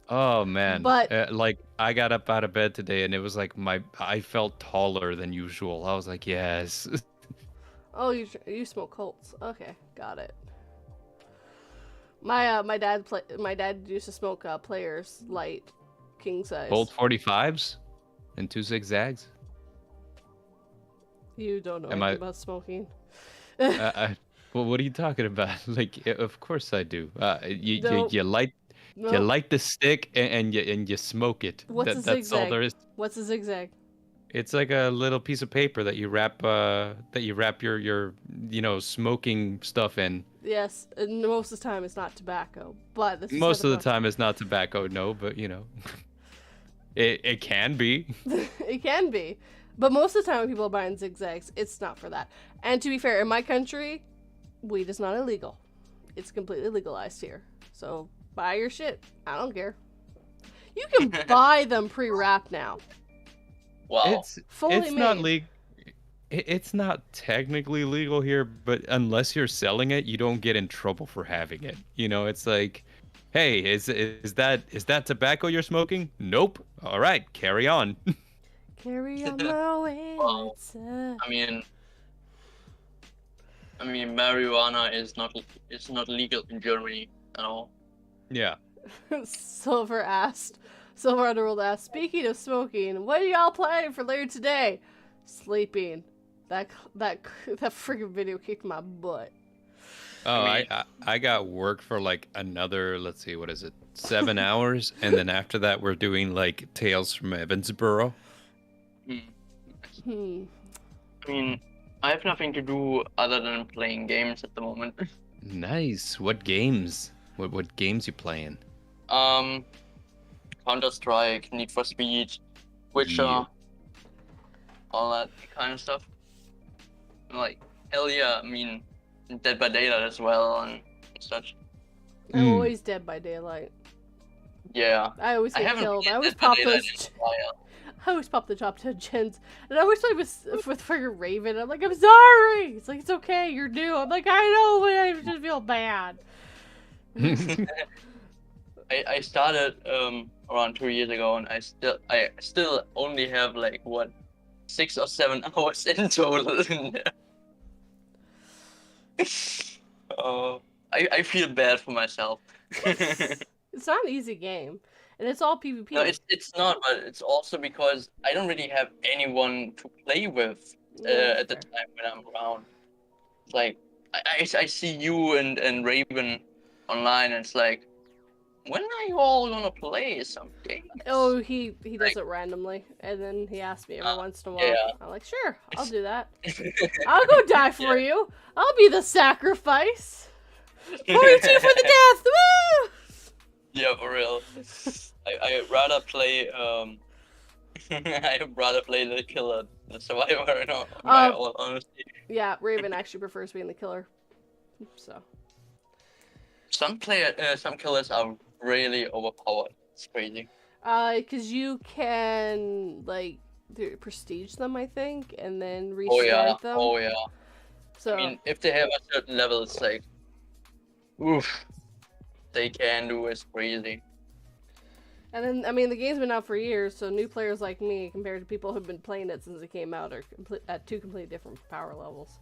Oh man. But- like I got up out of bed today and it was like I felt taller than usual. I was like, yes. Oh, you smoke Colts. Okay, got it. My dad used to smoke Players Light, king size. Bolt 45s and 2 zigzags. You don't know Am anything I- about smoking. Well, what are you talking about? Like, of course I do. You Nope. you light you Nope. light the stick and you smoke it. What's a That's all zigzag? there is. What's a zigzag? It's like a little piece of paper that you wrap your smoking stuff in. Yes, and most of the time it's not tobacco, but this is Most of the type time it's not tobacco, no, but it can be. It can be, but most of the time when people are buying zigzags, it's not for that. And to be fair, in my country, weed is not illegal. It's completely legalized here. So buy your shit. I don't care. You can buy them pre-wrapped now. Wow. Fully It's not made. legal. It's not technically legal here, but unless you're selling it, you don't get in trouble for having it. It's like, hey, is that tobacco you're smoking? Nope. All right, carry on. Carry on my way. Wow. It's, I mean, marijuana is not legal in Germany at all. Yeah. Silver Underworld asked, speaking of smoking, what are y'all planning for later today? Sleeping. That freaking video kicked my butt. Oh, I mean- I got work for like another, let's see, what is it, 7 hours, and then after that we're doing like Tales from Evansboro. Hmm. I mean, I have nothing to do other than playing games at the moment. Nice. What games? What games you playing? Counter-Strike, Need for Speed, Witcher, Yeah. all that kind of stuff. Like, hell yeah, I mean, Dead by Daylight as well and such. I'm Hmm. always dead by daylight. Yeah. I always I get haven't killed. played I always Dead by pop Daylight those. in a while. I always pop the top 10 gens. And I always play with friggin' Raven. I'm like, I'm sorry. It's like, it's okay. You're new. I'm like, I know, but I just feel bad. I started around 2 years ago, and I still only have like what 6 or 7 hours in total in there. I feel bad for myself. It's not an easy game. And it's all PvP. No, it's not, but it's also because I don't really have anyone to play with Yeah, at the fair. time when I'm around. It's like I see you and Raven online, and it's like, when are you all gonna play some games? Oh, he does Like- it randomly. And then he asks me every once in a while. yeah. I'm like, sure, I'll do that. I'll go die for you. I'll be the sacrifice. 42 for the death. Woo! Yeah, for real. I rather play I rather play the killer, the survivor. No, my all honesty. Yeah, Raven actually prefers being the killer. So. Some killers are really overpowered. It's crazy. Because you can like prestige them, I think, and then Oh restart yeah. them. Oh yeah. So I mean, if they have a certain level, it's like, oof, they can do is crazy. and then I mean the game's been out for years, so new players like me, compared to people who've been playing it since it came out, are at two completely different power levels.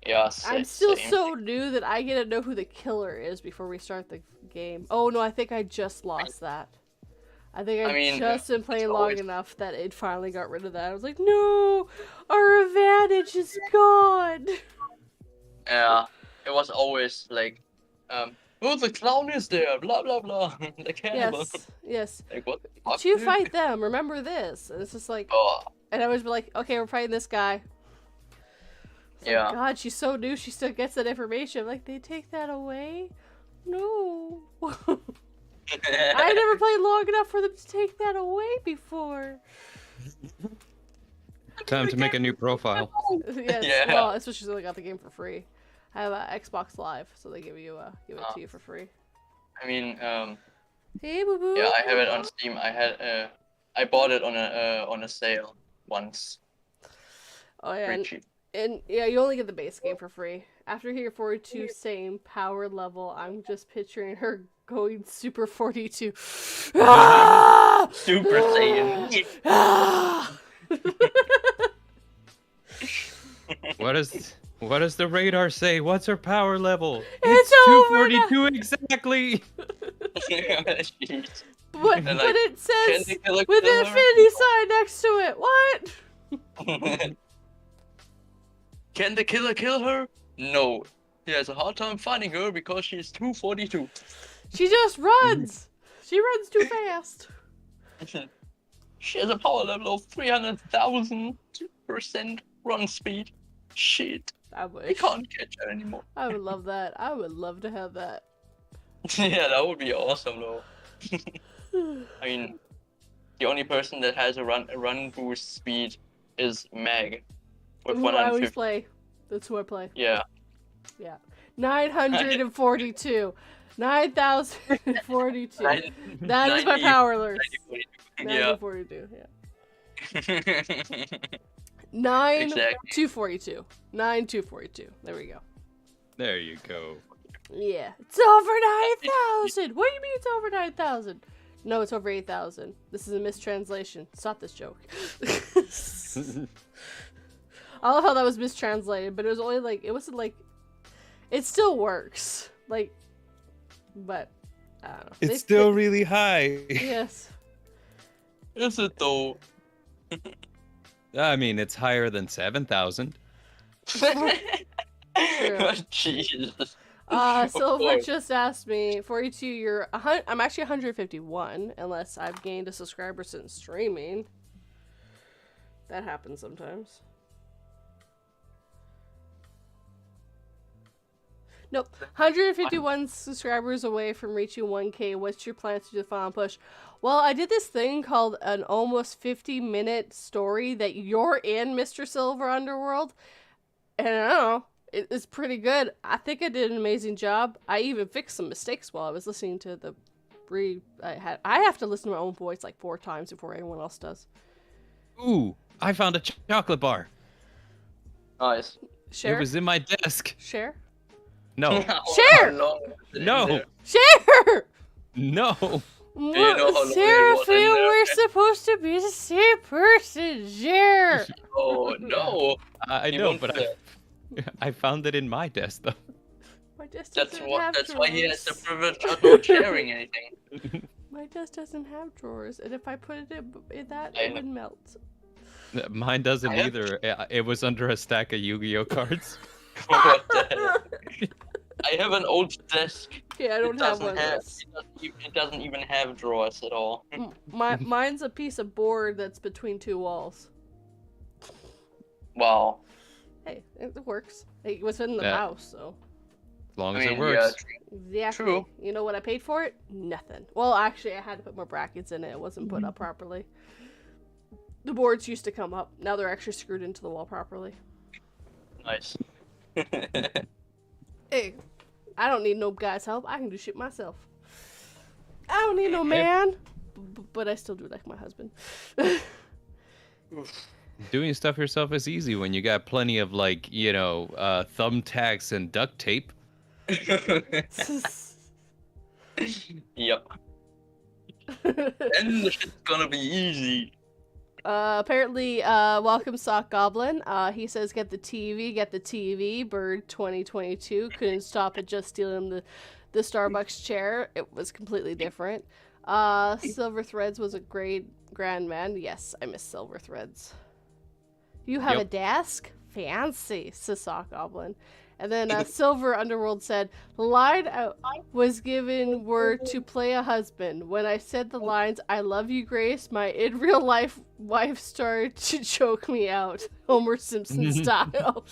Yeah. I'm still same. so new that I get to know who the killer is before we start the game. Oh no, I think I just lost that. I think I mean, just been playing it's long always- enough that it finally got rid of that. I was like, no, our advantage is gone. Yeah. It was always like, oh, the clown is there. Blah blah blah. The cannibal. Yes, yes. Like what? The fuck, To dude? fight them, remember this. And it's just like, Oh, and I always be like, okay, we're fighting this guy. Yeah. God, she's so new. She still gets that information. Like, they take that away? No. I never played long enough for them to take that away before. Time to make a new profile. Yes, Yeah. well, especially since I got the game for free. I have Xbox Live, so they give it to you for free. I mean, Hey, boo boo. yeah, I have it on Steam. I bought it on a sale once. Oh yeah, Pretty cheap. and yeah, you only get the base game for free. After here 42, same power level. I'm just picturing her going Super 42. Ah! Super Saiyan. Ah! What does the radar say? What's her power level? It's 242 exactly. Jeez. But And, but it says Can they kill a with the killer? infinity sign next to it. What? Can the killer kill her? No. He has a hard time finding her because she's 242. She just runs. She runs too fast. She has a power level of 300,000% run speed. Shit. I We wish. can't catch her anymore. I would love that. I would love to have that. Yeah, that would be awesome though. I mean, the only person that has a run boost speed is Meg with Who I always 150. play. That's who I play. Yeah. Yeah. 942. 9,042. That is my power alert. 90, 942, yeah. 9 Exactly. 242. 9 242. There we go. There you go. Yeah. It's over 9,000. What do you mean it's over 9,000? No, it's over 8,000. This is a mistranslation. Stop this joke. I love how that was mistranslated, but it was only like, it wasn't like, it still works. Like, but, I don't know. It's still really high. Yes. Is it though? I mean, it's higher than 7,000. Jesus. Silver course. just asked me, 42, I'm actually 151, unless I've gained a subscriber since streaming. That happens sometimes. Nope. 151 subscribers away from reaching 1K. What's your plan to do the final push? Well, I did this thing called an almost 50-minute story that you're in, Mr. Silver Underworld. And I don't know. It's pretty good. I think I did an amazing job. I even fixed some mistakes while I was listening to the I have to listen to my own voice like 4 times before anyone else does. Ooh, I found a chocolate bar. Nice. Share? It was in my desk. Share? No. Share! No. Share! No. you know how long it was in Serafin, there? we're supposed to be the same person. Share! Oh no. I He know, won't but do that. I found it in my desk though. My desk That's doesn't what. have That's why he has the drawers. privilege of not sharing anything. My desk doesn't have drawers, and if I put it in that, I it know. would melt. Mine doesn't I have- either. It was under a stack of Yu-Gi-Oh cards. What the hell? I have an old desk. Yeah, I don't have one. It doesn't even have drawers at all. Mine's a piece of board that's between 2 walls. Wow. Hey, it works. It was in the Yeah. house, so. As long as I it mean, works. Exactly. True. You know what I paid for it? Nothing. Well, actually, I had to put more brackets in it. It wasn't put up properly. The boards used to come up. Now they're actually screwed into the wall properly. Nice. Hey, I don't need no guy's help. I can do shit myself. I don't need no man. But I still do like my husband. Doing stuff yourself is easy when you got plenty of like, thumbtacks and duct tape. Yep. And the shit's gonna be easy. Apparently, welcome Sock Goblin. He says, get the TV, Bird 2022. Couldn't stop at just stealing the Starbucks chair. It was completely different. Silver Threads was a great grand man. Yes, I miss Silver Threads. You have a Yep. desk? Fancy, says Sock Goblin. And then Silver Underworld said, the line I was given were to play a husband. When I said the lines, I love you, Grace, my in real life wife started to choke me out. Homer Simpson style.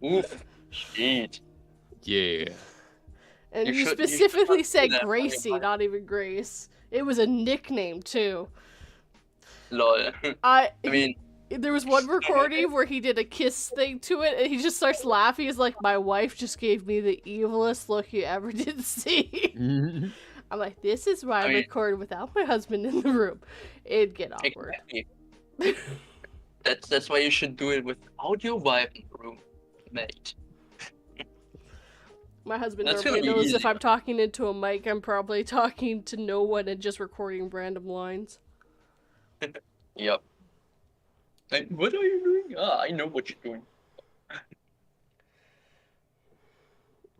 Oof. Shit. Yeah. And You you should specifically do said that for your Gracie, wife. not even Grace. It was a nickname, too. Lol. I I mean, There was one recording where he did a kiss thing to it, and he just starts laughing. He's like, my wife just gave me the evilest look you ever did see. I'm like, this is why I record without my husband in the room. It'd get awkward. exactly. That's why you should do it without your wife in the room, mate. My husband That's normally gonna be knows if easier. I'm talking into a mic, I'm probably talking to no one and just recording random lines. Yep. Like, what are you doing? Ah, I know what you're doing.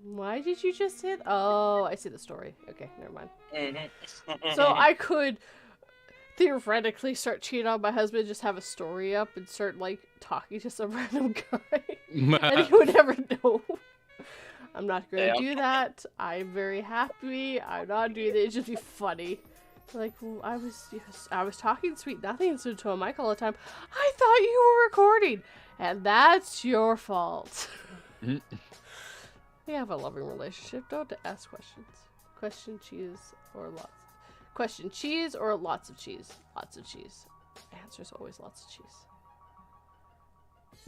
Why did you just hit? Oh, I see the story. Okay, never mind. Mm-hmm. So I could theoretically start cheating on my husband, just have a story up and start like talking to some random guy, and he would never know. I'm not gonna do that. I'm very happy. I'm not doing it. It'd just be funny. Like, well, I was talking sweet nothings to a mic all the time. I thought you were recording, and that's your fault. We have a loving relationship. Don't ask questions. Question cheese or lots of cheese. Lots of cheese. Answer's always lots of cheese.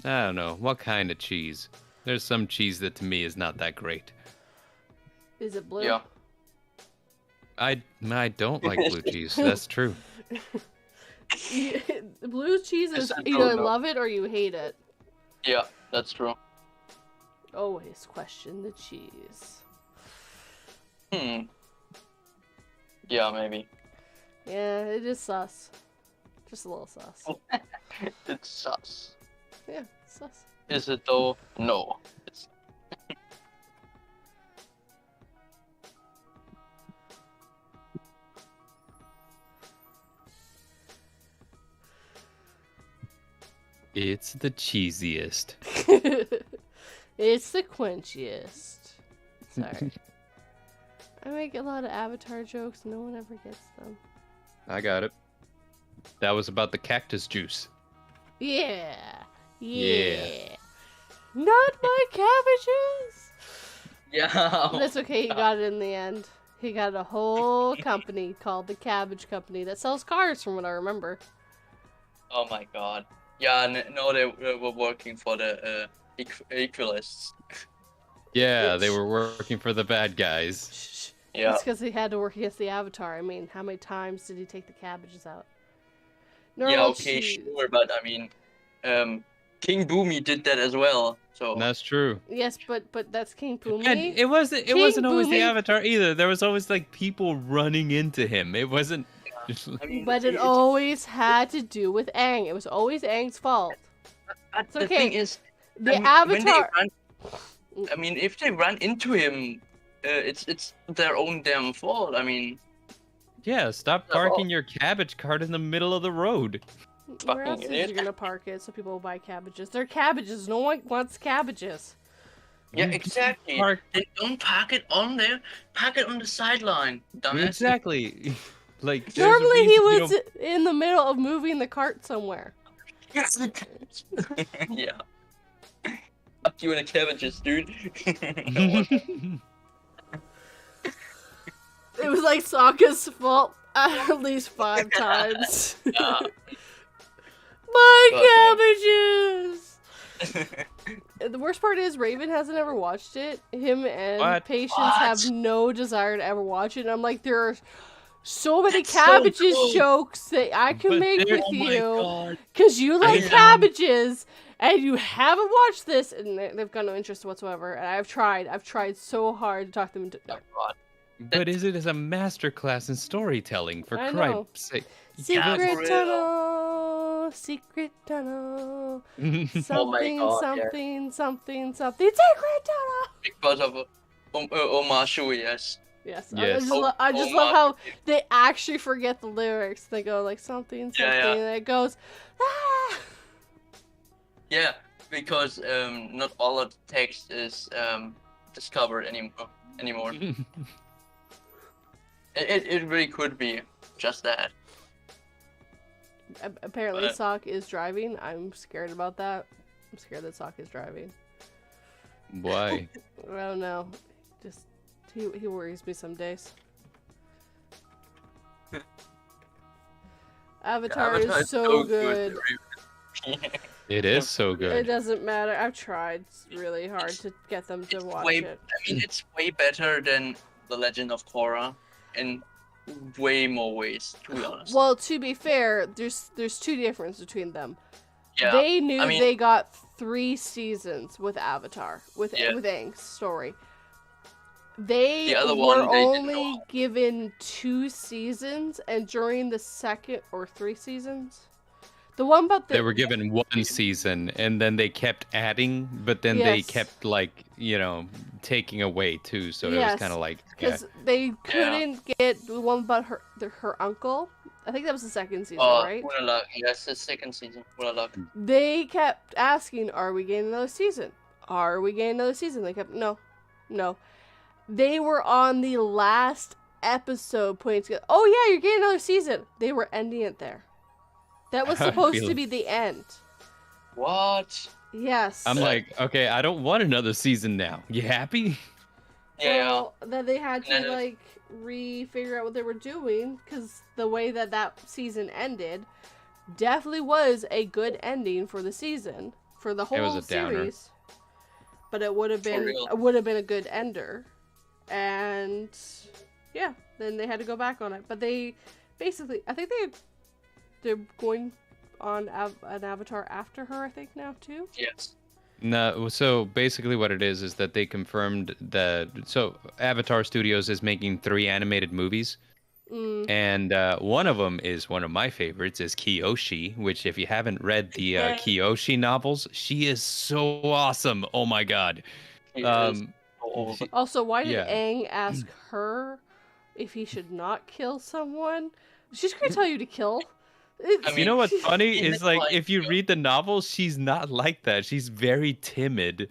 I don't know. What kind of cheese? There's some cheese that to me is not that great. Is it blue? Yeah. I don't like blue cheese. That's true. Blue cheese is Yes, I either don't know. love it or you hate it. Yeah, that's true. Always question the cheese. Yeah, maybe. Yeah, it is sus. Just a little sus. It's sus. Yeah, sus. Is it though? No. It's... It's the cheesiest. It's the quenchiest. Sorry. I make a lot of Avatar jokes. No one ever gets them. I got it. That was about the cactus juice. Yeah. Yeah. Not my cabbages. Yeah. That's okay. He got it in the end. He got a whole company called the Cabbage Company that sells cars, from what I remember. Oh my god. Yeah, no, they were working for the Equalists. Yeah, they were working for the bad guys. Shh. Yeah. It's because he had to work against the Avatar. I mean, how many times did he take the cabbages out? Normal Yeah, okay, cheese. sure, but I mean, King Boomy did that as well. So That's true. Yes, but that's King Pumi. And it wasn't King always the Boomy- Avatar either. There was always like people running into him. It wasn't I mean, But it always had to do with Aang. It was always Aang's fault. But It's the okay. thing is, The I mean, when they Avatar. run, I mean, if they run into him, it's their own damn fault. I mean, Yeah, stop Oh. parking your cabbage cart in the middle of the road. Where fucking else is idiot. you gonna park it so people will buy cabbages? They're cabbages. No one wants cabbages. yeah, You exactly. Park Then don't park it on there. Park it on the sideline, dumbass. exactly. Like there's a Normally he reason you was don't- in the middle of moving the cart somewhere. Yeah. Fuck you and the cabbages, dude. No one- It was like Sokka's fault at least 5 times. Yeah. My God, cabbages! The worst part is Raven hasn't ever watched it. Him and What? Patience What? have no desire to ever watch it. And I'm like, there are so many That's so cabbages cool. jokes that I can But make there- with Oh my you. god. Because you like Yeah. cabbages, and you haven't watched this, and they've got no interest whatsoever. And I've tried so hard to talk them into. Oh god. But is it as a masterclass in storytelling, for I know. Christ's sake? Yeah, for Secret real. tunnel, secret tunnel, Oh my something, God, something, secret tunnel. Because of Omashu, yes. Yes, Yes. I just love how they actually forget the lyrics. They go like something, Yeah, yeah. and it goes, ah! Yeah, because not all of the text is discovered anymore. It really could be just that. Apparently, But- Sock is driving. I'm scared about that. I'm scared that Sock is driving. Why? I don't know. Just he worries me some days. Avatar is so good. It is so It good. doesn't matter. I've tried really hard to get them to watch it. I mean, it's way better than The Legend of Korra in way more ways, to be honest. Well, to be fair, there's two differences between them. Yeah, They knew I mean- they got 3 seasons with Avatar, with Yeah. Aang's story. They The other were one, they didn't only know. given 2 seasons, and during the second or 3 seasons, the one about the They were given one season, and then they kept adding, but then they Yes. kept like taking away too. So it Yes, was kind of like because they couldn't get the one about her uncle. I think that was the second season, right? Unalaq. Yes, the second season. Unalaq. They kept asking, "Are we getting another season? Are we getting another season?" They kept, no. They were on the last episode putting together, "Oh yeah, you're getting another season." They were ending it there. That was I supposed feel- to be the end. What? Yes. I'm like, okay, I don't want another season now. You happy? Yeah. Well, then they had to And then like re-figure out what they were doing, because the way that season ended definitely was a good ending for the season, for the It was whole a downer. series. But it would have been real. a good ender, and yeah, then they had to go back on it. But they basically, I think they're going on an Avatar after her, I think now too. Yes. No, so basically what it is that they confirmed that so Avatar Studios is making 3 animated movies. Mm. And one of them is one of my favorites is Kyoshi, which if you haven't read the Yeah. Kyoshi novels, she is so awesome. Oh my god. It is Um, all she- Also, why did Yeah. Aang ask her if he should not kill someone? She's gonna tell you to kill. I you mean, know what's funny in is the like life, if you yeah. read the novels, she's not like that. She's very timid.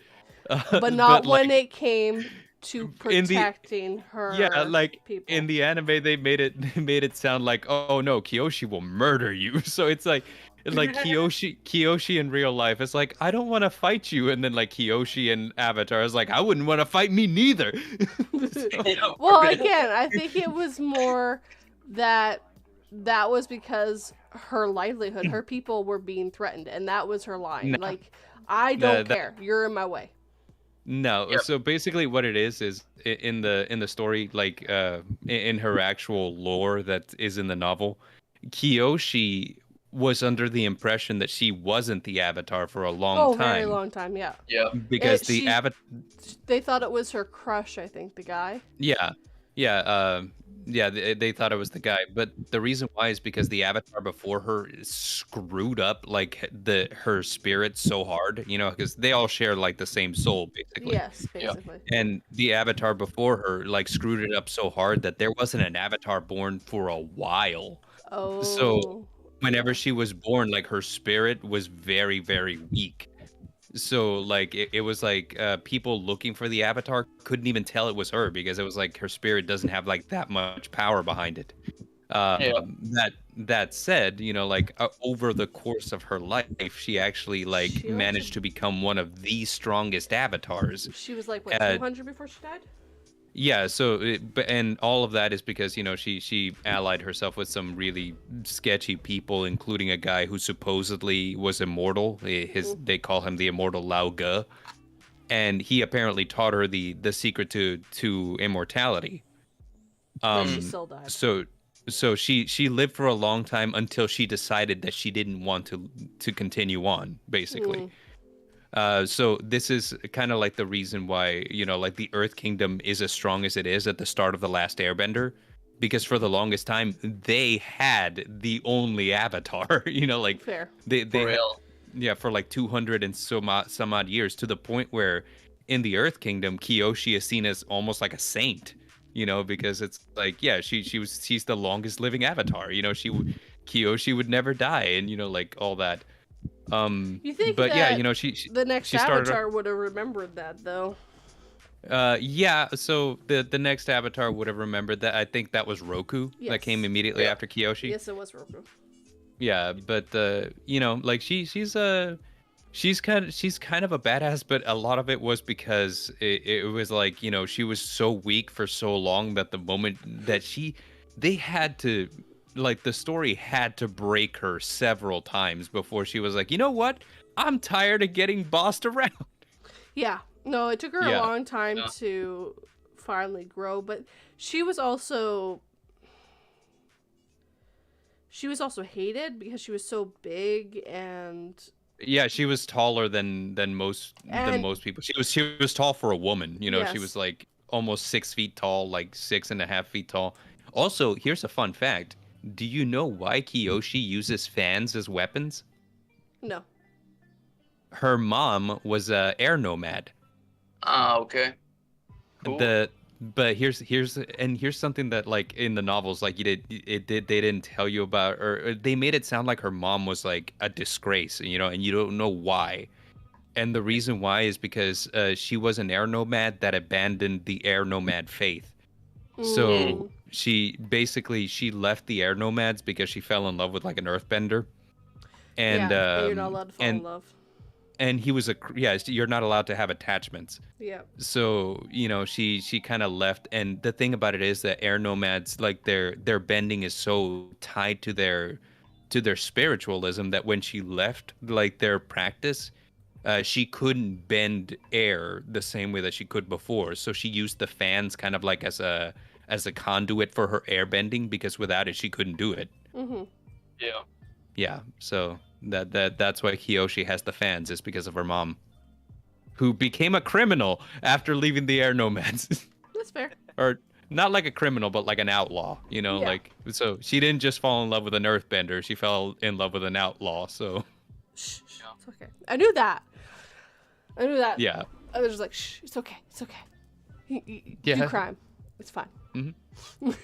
But not when like, it came to in the- protecting her. Yeah, like people. in the anime, they made it sound like, oh no, Kyoshi will murder you. So it's like Kyoshi in real life. It's like I don't want to fight you, and then like Kyoshi in Avatar is like I wouldn't want to fight me neither. Yeah, Well, for real. again, I think it was more that was because her livelihood, her people were being threatened, and that was her line. No. Like, I don't that- care. You're in my way. No, Yep. so basically what it is in the story, like in her actual lore that is in the novel, Kyoshi was under the impression that she wasn't the Avatar for a long time. Very long time. Yeah. Yeah. Because She- the Avatar. They thought it was her crush. I think the guy. Yeah, they thought it was the guy, but the reason why is because the Avatar before her screwed up like her spirit so hard, because they all share like the same soul basically. Yes, basically. And the Avatar before her like screwed it up so hard that there wasn't an Avatar born for a while. Oh. Whenever she was born, like her spirit was very, very weak. So like it was like people looking for the Avatar couldn't even tell it was her because it was like her spirit doesn't have like that much power behind it. That said, like over the course of her life, she actually like She managed also- to become one of the strongest avatars. She was like what, 200 before she died? Yeah, so and all of that is because she allied herself with some really sketchy people, including a guy who supposedly was immortal. They call him the immortal Lao Ge, and he apparently taught her the secret to immortality. But she still died. So she lived for a long time until she decided that she didn't want to continue on, basically. So this is kind of like the reason why, like the Earth Kingdom is as strong as it is at the start of The Last Airbender, because for the longest time they had the only Avatar, like Fair. they For real. yeah, for like 200 and some odd years, to the point where in the Earth Kingdom, Kyoshi is seen as almost like a saint, because it's like, yeah, she's the longest living Avatar, Kyoshi would never die, and like all that. You think But yeah, that you know, the next she started. Avatar would have remembered that though? Yeah. So the next Avatar would have remembered that. I think that was Roku that came Yes. immediately after Kyoshi. Yes, it was Roku. Yeah, but you know, like she's kind of a badass, but a lot of it was because it was like, you know, she was so weak for so long that the moment that they had to, like, the story had to break her several times before she was like, you know what? I'm tired of getting bossed around. Yeah. No, it took her a Yeah. long time to finally grow, but she was also hated because she was so big and Yeah, she was taller than most people. She was tall for a woman. You know, she was yes. like almost 6 feet tall, like 6.5 feet tall. Also, here's a fun fact. Do you know why Kiyoshi uses fans as weapons? No. Her mom was a air nomad. Ah, okay. Cool. But here's something that, like, in the novels, like, they didn't tell you about, or they made it sound like her mom was like a disgrace, you know, and you don't know why. And the reason why is because she was an air nomad that abandoned the air nomad faith. So she left the air nomads because she fell in love with, like, an earthbender. And and you're not allowed to fall in love. and he was you're not allowed to have attachments. Yeah. So, you know, she kind of left. And the thing about it is that air nomads, like, their bending is so tied to their spiritualism that when she left, like, their practice, she couldn't bend air the same way that she could before. So she used the fans kind of like as a conduit for her air bending, because without it she couldn't do it. Mm-hmm. Yeah. Yeah, so that's why Kiyoshi has the fans, is because of her mom, who became a criminal after leaving the air nomads. That's fair. Or not like a criminal, but like an outlaw, you know, Yeah. like, so she didn't just fall in love with an earthbender, she fell in love with an outlaw. So Shh, it's okay. I knew that. yeah. I was just like, shh, it's okay. It's okay. You Yeah. do crime. It's fine.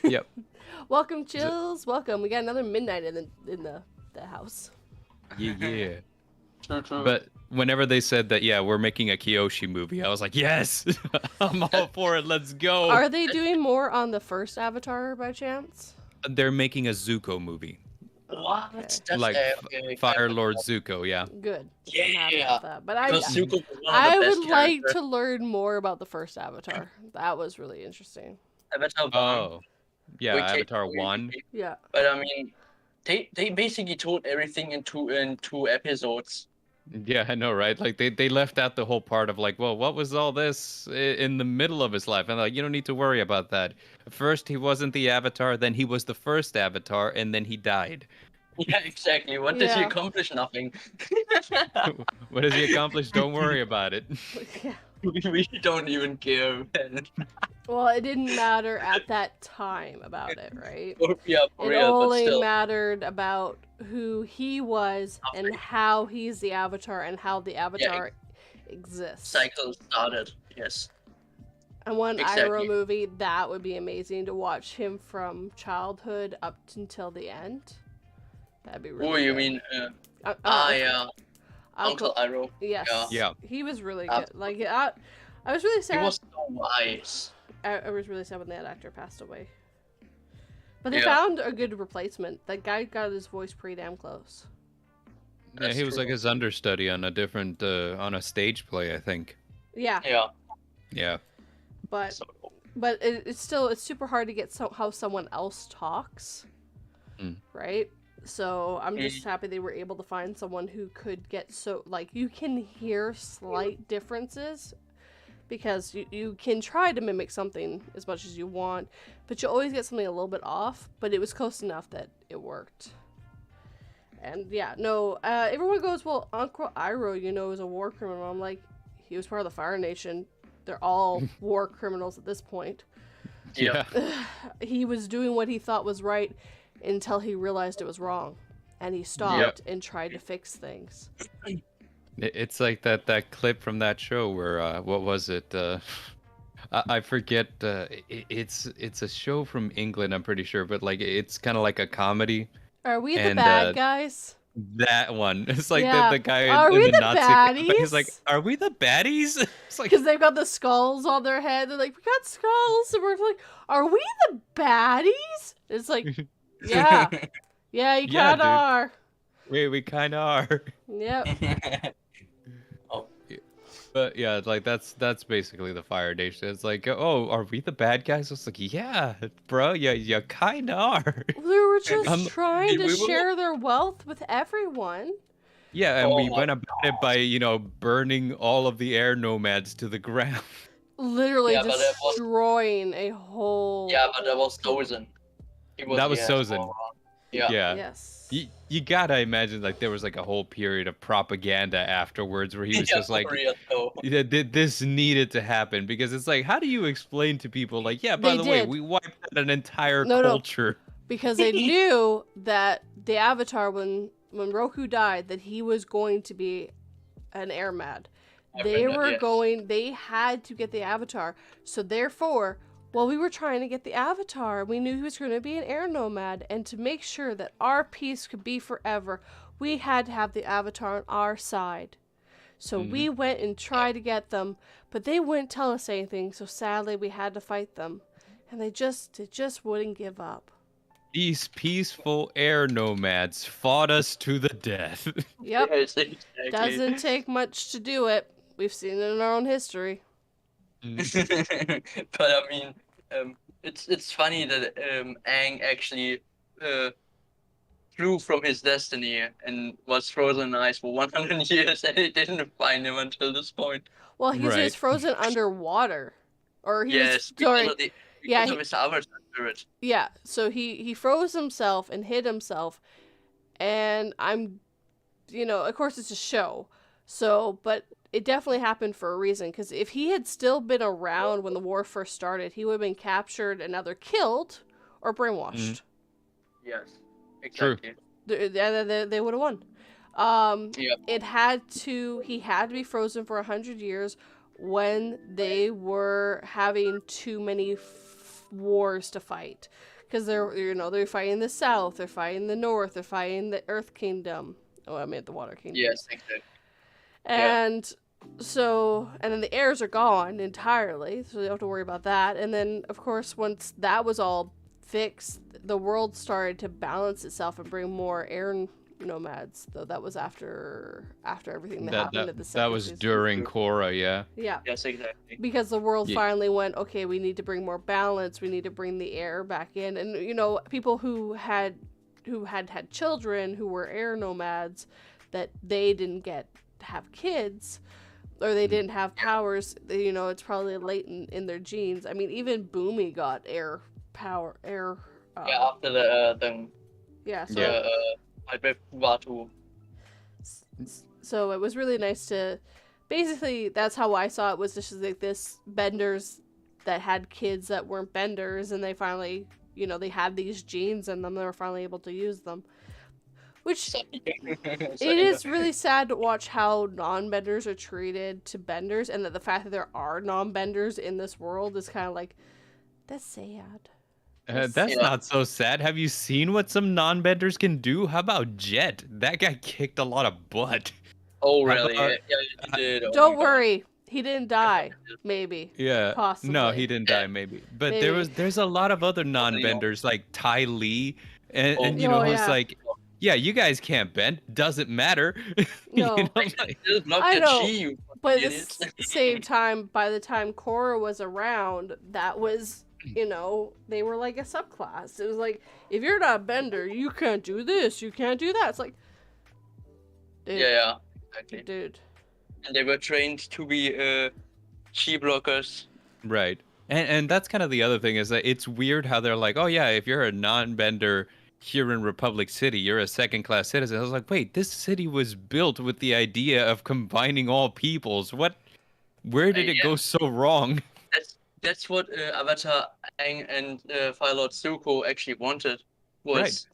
Yep. Welcome, Chills. Welcome. We got another midnight in the house. Yeah. True. But whenever they said that, yeah, we're making a Kiyoshi movie, I was like, yes, I'm all for it. Let's go. Are they doing more on the first Avatar by chance? They're making a Zuko movie, What? Okay. That's like okay. Fire Lord Zuko. Yeah. Good. I'm happy Yeah. about that. But Because Zuko was one of the I best would like characters. to learn more about the first Avatar. That was really interesting. Avatar 1. Oh, yeah. which Avatar is- 1. Yeah. But I mean, they basically told everything in two episodes. Yeah, I know, right? Like, they left out the whole part of, like, well, what was all this in the middle of his life? And, like, you don't need to worry about that. First, he wasn't the Avatar, then he was the first Avatar, and then he died. Yeah, exactly. What did he Yeah. accomplish? Nothing. What has he accomplished? Don't worry about it. Yeah. We don't even care. Man. Well, it didn't matter at that time about it, right? Yeah, for It real, but only still. mattered about who he was and how he's the Avatar and how the Avatar exists. Cycle started. Yes. And one Exactly. Iroh movie, that would be amazing to watch him from childhood up until the end. That'd be really Oh, you good. mean yeah. yeah, Uncle Iroh. Yes. Yeah. He was really Uh, good. Like, I was really sad. He was so wise. I was really sad when that actor passed away. But they Yeah. found a good replacement. That guy got his voice pretty damn close. Yeah, That's he was like true. his understudy on a different on a stage play, I think. Yeah, Yeah. Yeah. but So, it's super hard to get how someone else talks, right? So I'm just happy they were able to find someone who could get like, you can hear slight differences, because you can try to mimic something as much as you want, but you always get something a little bit off, but it was close enough that it worked. And yeah, no, everyone goes, well, Uncle Iroh, you know, is a war criminal. I'm like, he was part of the Fire Nation. They're all war criminals at this point. yeah. He was doing what he thought was right until he realized it was wrong. And he stopped and tried to fix things. It's like that clip from that show where what was it? I forget. It's a show from England, I'm pretty sure, but like it's kind of like a comedy. Are we the And, bad guys? That one. It's like Yeah. the guy Are in we the the Nazi campaign. He's like, baddies? "Are we the baddies?" It's like, Because they've got the skulls on their head. They're like, we got skulls. And we're like, are we the baddies? It's like, yeah. Yeah, you Yeah, kind of dude. are. we kind of are. Yep. Oh, But yeah, like that's basically the Fire Nation. It's like, oh, are we the bad guys? It's like, yeah, bro, you kind of are. We were just Um, trying to we will. share their wealth with everyone. Yeah, and we Oh, went about it by, burning all of the air nomads to the ground. Literally Yeah, but that was destroying a whole. yeah, but that was Sozin. He was That the was asshole Sozin. around. Yeah. Yeah. Yes. You gotta imagine like there was like a whole period of propaganda afterwards where he was Yeah, just like, for real, though. yeah, this needed to happen because it's like, how do you explain to people like, yeah, by They the way, did. we wiped out an entire No. culture. Because they knew that the Avatar, when Roku died, that he was going to be an air mad. They had to get the Avatar. So therefore, while we were trying to get the Avatar, we knew he was going to be an air nomad. And to make sure that our peace could be forever, we had to have the Avatar on our side. So we went and tried to get them, but they wouldn't tell us anything. So sadly, we had to fight them. And they just wouldn't give up. These peaceful air nomads fought us to the death. Yep. Yes, exactly. Doesn't take much to do it. We've seen it in our own history. But I mean, it's funny that Aang actually flew from his destiny and was frozen in ice for 100 years, and they didn't find him until this point. Well, he's Right. just frozen underwater. Or he Yes, was sorry. because of his Avatar spirit. Yeah, so he froze himself and hid himself, and I'm, of course it's a show, so, but it definitely happened for a reason, because if he had still been around when the war first started, he would have been captured and either killed or brainwashed. Yes, True. exactly. They would have won. Yep. He had to be frozen for 100 years when they were having too many wars to fight, because they're fighting the south, they're fighting the north, they're fighting the Earth Kingdom. Oh, I meant the Water Kingdom. Yes, exactly. And so, and then the airs are gone entirely, so you don't have to worry about that. And then, of course, once that was all fixed, the world started to balance itself and bring more air nomads. Though that was after everything that happened at the second that was season. during Korra, yeah. Yeah. Yes, exactly. Because the world Yeah. finally went, okay, we need to bring more balance. We need to bring the air back in. And, people who had children who were air nomads, that they didn't get to have kids, or they didn't have powers, it's probably latent in their genes. I mean, even Boomy got air power, Yeah, after the yeah, so Yeah. fight with Watu. So it was really nice to, basically, that's how I saw it, was just like this benders that had kids that weren't benders, and they finally, they had these genes in them, they were finally able to use them. Which, it is really sad to watch how non-benders are treated to benders, and that the fact that there are non-benders in this world is kind of like, that's sad. That's not so sad. Have you seen what some non-benders can do? How about Jet? That guy kicked a lot of butt. Oh, really? about- Yeah, he did. Oh Don't my God. worry, he didn't die. Maybe. Yeah. Possibly. No, he didn't die, maybe. But Maybe. there's a lot of other non-benders like Ty Lee, and Oh. it's yeah. like, yeah, you guys can't bend. Doesn't matter. No. Like, Just block I that know, chi, you But at idiot. the same time, by the time Korra was around, that was, they were like a subclass. It was like, if you're not a bender, you can't do this, you can't do that. It's like, dude, Yeah, exactly. dude. And they were trained to be chi blockers. right. And that's kind of the other thing, is that it's weird how they're like, oh yeah, if you're a non-bender here in Republic City, you're a second-class citizen. I was like, wait, this city was built with the idea of combining all peoples. Where did it Yeah. go so wrong? That's what Avatar Aang and Fire Lord Zuko actually wanted, was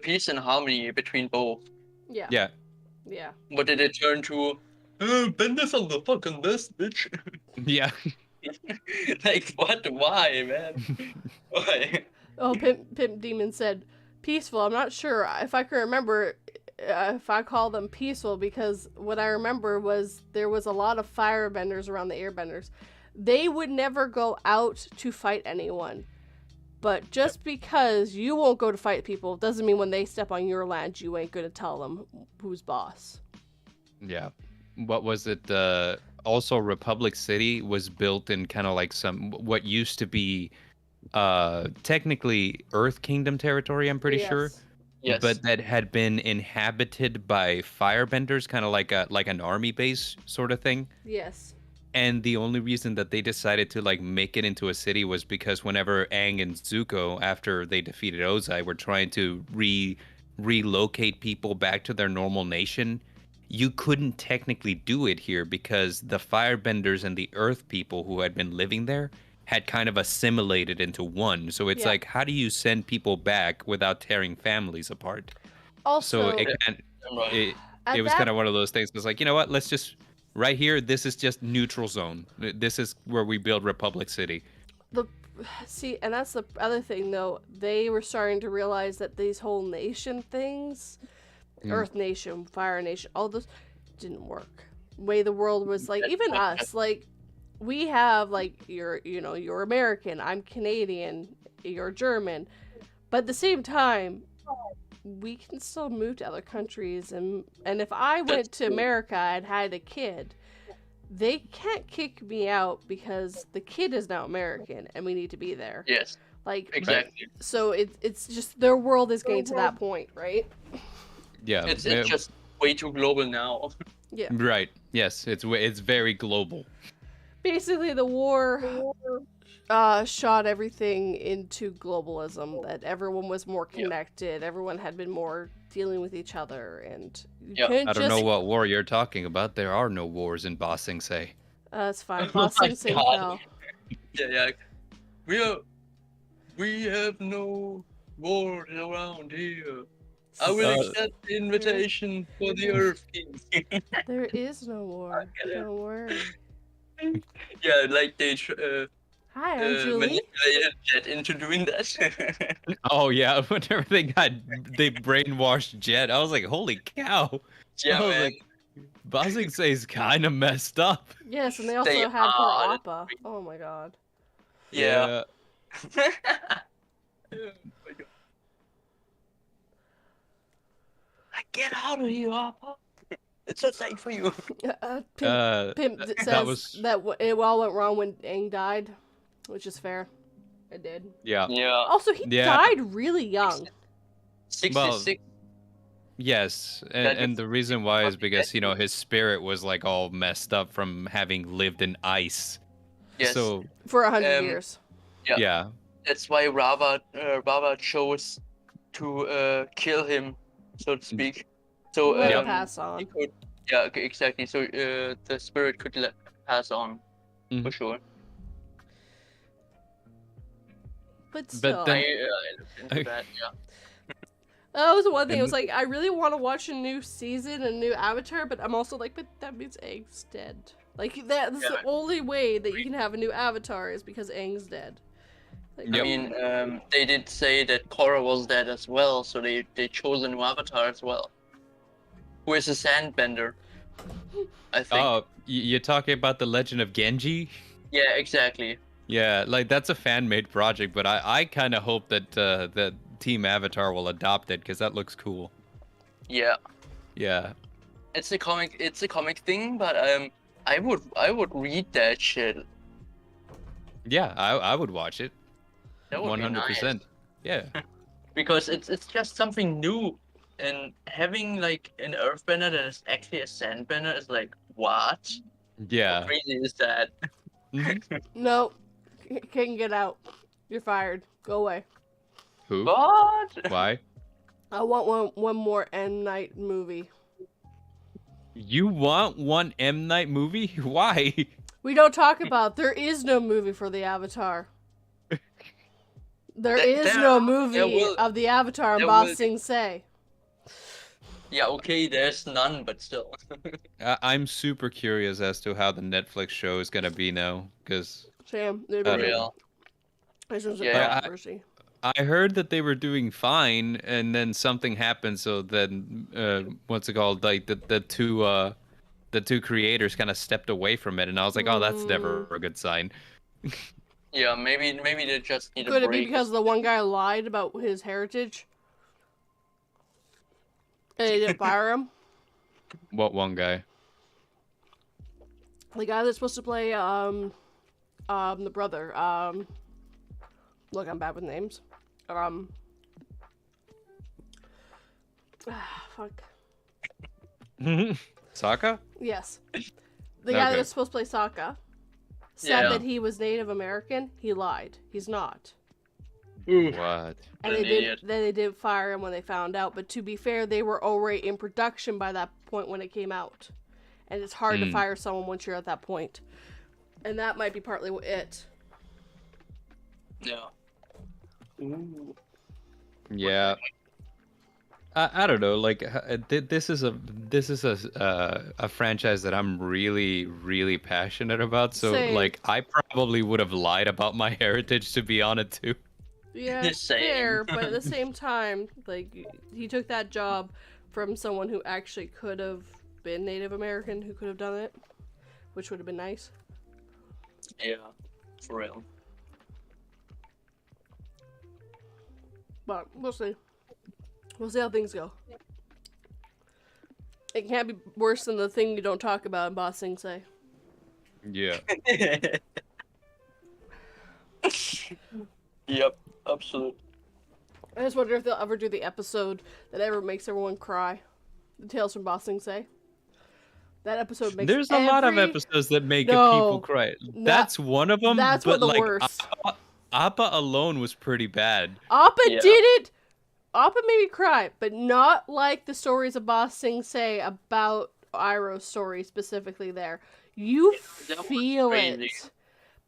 peace and harmony between both. Yeah. Yeah. Yeah. What did it turn to? Benders on the fucking best, bitch. Yeah. Like, what? Why, man? Why? Oh, Pimp Demon said, peaceful. I'm not sure if I can remember. if I call them peaceful, because what I remember was there was a lot of firebenders around the airbenders. They would never go out to fight anyone. But just because you won't go to fight people doesn't mean when they step on your land, you ain't gonna tell them who's boss. Yeah. What was it? Also, Republic City was built in kind of like what used to be technically Earth Kingdom territory, I'm pretty sure. Yes. But that had been inhabited by firebenders, kind of like an army base sort of thing. Yes. And the only reason that they decided to like make it into a city was because whenever Aang and Zuko, after they defeated Ozai, were trying to relocate people back to their normal nation, you couldn't technically do it here because the firebenders and the earth people who had been living there had kind of assimilated into one. So it's like, how do you send people back without tearing families apart? Also, so it was kind of one of those things. It was like, you know what? Let's just right here. This is just neutral zone. This is where we build Republic City. See, and that's the other thing, though. They were starting to realize that these whole nation things, Earth Nation, Fire Nation, all those didn't work. The way the world was like, even us, like, we have like you're American, I'm Canadian, you're German, but at the same time, we can still move to other countries, and if I went to America and had a kid, they can't kick me out because the kid is now American and we need to be there. Yes. Like exactly. So it's just their world is getting to that point, right? Yeah. It's just way too global now. Yeah. Right. Yes. It's very global. Basically, the war shot everything into globalism. That everyone was more connected. Everyone had been more dealing with each other, and I don't know what war you're talking about. There are no wars in Ba Sing Se. It's fine. Ba Sing Se fell. Yeah. We have no wars around here. I will accept the invitation for the Earth King. There is no war. Don't worry. Yeah, like they Hi, I'm Julie. manipulated Jet into doing that. Oh yeah, whenever they brainwashed Jet, I was like, holy cow. Yeah, I was man. like, Ba Sing Se is kind of messed up. Yes, and they also They had her are. Appa. Oh my god. Yeah. Get out of here, Appa. It's so safe for you. Pimp says that it all went wrong when Aang died, which is fair. It did. Yeah. Yeah. Also, he died really young. 66. Yes, and the reason why is because, his spirit was like all messed up from having lived in ice. Yes. So for 100 years. Yeah. That's why Rava chose to kill him, so to speak. So pass on. he could, exactly. So the spirit could pass on, for sure. But still, then, I looked into that. Yeah. that was one thing. It was like, I really want to watch a new season, a new Avatar, but I'm also like, but that means Aang's dead. Like that's the only way that you can have a new Avatar is because Aang's dead. Like, I mean, they did say that Korra was dead as well, so they chose a new Avatar as well. Who is a sandbender, I think. Oh, you're talking about the Legend of Genji? Yeah, exactly. Yeah, like that's a fan-made project, but I kind of hope that that Team Avatar will adopt it because that looks cool. Yeah. Yeah. It's a comic thing, but I would read that shit. Yeah, I would watch it. That would 100%. Be nice. Yeah. Because it's just something new, and having like an earthbender that is actually a sandbender is like, what? Yeah. How crazy is that? No, can't get out. You're fired. Go away. Who? What? Why? I want one more M. Night movie. You want one M. Night movie? Why? We don't talk about. There is no movie for the Avatar. There is no movie of the Avatar in Ba Sing Se. Yeah, okay, there's none, but still. I'm super curious as to how the Netflix show is gonna be now, because Sam, Real. this was a controversy. I heard that they were doing fine, and then something happened. So then, what's it called? Like the two creators kind of stepped away from it, and I was like, oh, that's never a good sign. Yeah, maybe they just need Could a it be break. because the one guy lied about his heritage? And they didn't fire him? What one guy? The guy that's supposed to play, the brother, look, I'm bad with names. Fuck. Sokka? Yes. The guy that Okay. was supposed to play Sokka said Yeah. that he was Native American. He lied. He's not. Ooh. What? And An idiot. they didn't fire him when they found out. But to be fair, they were already in production by that point when it came out. And it's hard to fire someone once you're at that point. And that might be partly it. Yeah. Ooh. Yeah. I don't know. Like this is a franchise that I'm really really passionate about. So Same. like I probably would have lied about my heritage to be on it too. Yeah, The same. fair, but at the same time, like, he took that job from someone who actually could have been Native American, who could have done it, which would have been nice. Yeah. For real. But we'll see. We'll see how things go. It can't be worse than the thing you don't talk about in Ba Sing Se. Yeah. Yep. Absolutely. I just wonder if they'll ever do the episode that ever makes everyone cry. The Tales from Ba Sing Se. That episode makes There's a lot of every- episodes that make No. people cry. That's one of them. That's but one of the like, worst. Appa alone was pretty bad. Appa Yeah. did it! Appa made me cry, but not like the stories of Ba Sing Se about Iroh's story specifically there. You that was feel crazy. it.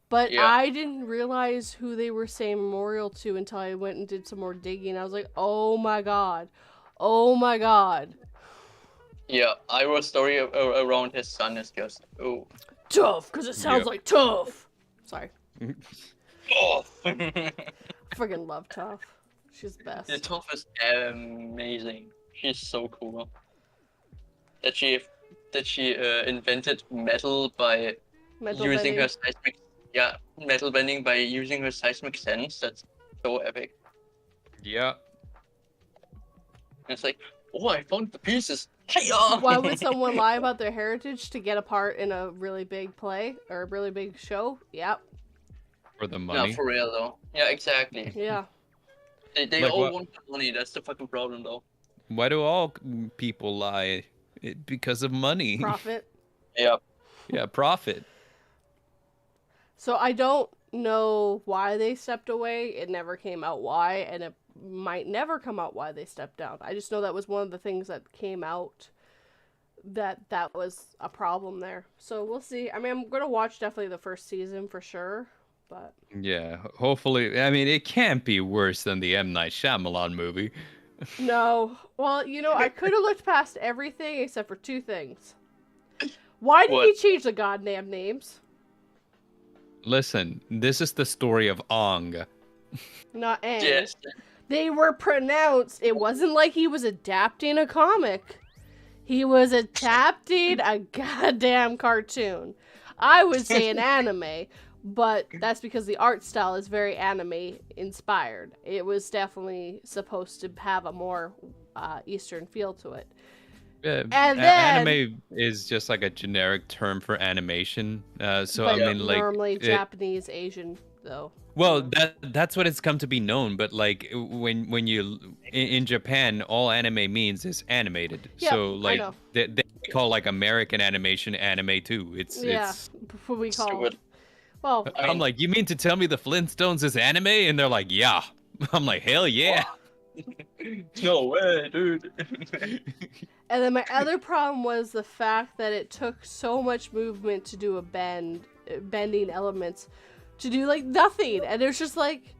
But Yeah. I didn't realize who they were saying memorial to until I went and did some more digging. I was like, oh my god. Oh my god. Yeah. Iroh's story around his son is just Tough, because it sounds Yeah. like tough. Sorry. Oh. Friggin' love Tough. She's the best. The Toph is amazing. She's so cool. That she invented metal by Mental using her bending. seismic. Yeah, metal bending by using her seismic sense. That's so epic. Yeah. And it's like, oh, I found the pieces. Hi-ya! Why would someone lie about their heritage to get a part in a really big play or a really big show? Yep. For the No, money. for real though. Yeah, exactly. Yeah. They Like all what? want the money. That's the fucking problem though. Why do all people lie? Because of money. Profit. Yeah. Yeah, profit. So I don't know why they stepped away. It never came out why, and it might never come out why they stepped down. I just know that was one of the things that came out that was a problem there. So we'll see. I mean, I'm going to watch definitely the first season for sure, but Yeah, hopefully. I mean, it can't be worse than the M. Night Shyamalan movie. no. Well, you know, I could have looked past everything except for two things. Why did he What? change the goddamn names? Listen, this is the story of Ong. Not Aang. Yes. They were pronounced. It wasn't like he was adapting a comic. He was adapting a goddamn cartoon. I would say an anime, but that's because the art style is very anime inspired. It was definitely supposed to have a more Eastern feel to it. And then, Anime is just like a generic term for animation. So I but mean, like, normally Japanese, Asian, though. well, that's what it's come to be known. But like, when you in Japan, all anime means is animated. Yep, So I like, know. they call like American animation anime too. Yeah, It's. what we call. Stupid. Well, I I'm mean- like, you mean to tell me the Flintstones is anime? And they're like, yeah. I'm like, hell yeah. No way, dude. and then my other problem was the fact that it took so much movement to do a bending elements, to do like nothing, and there's just like,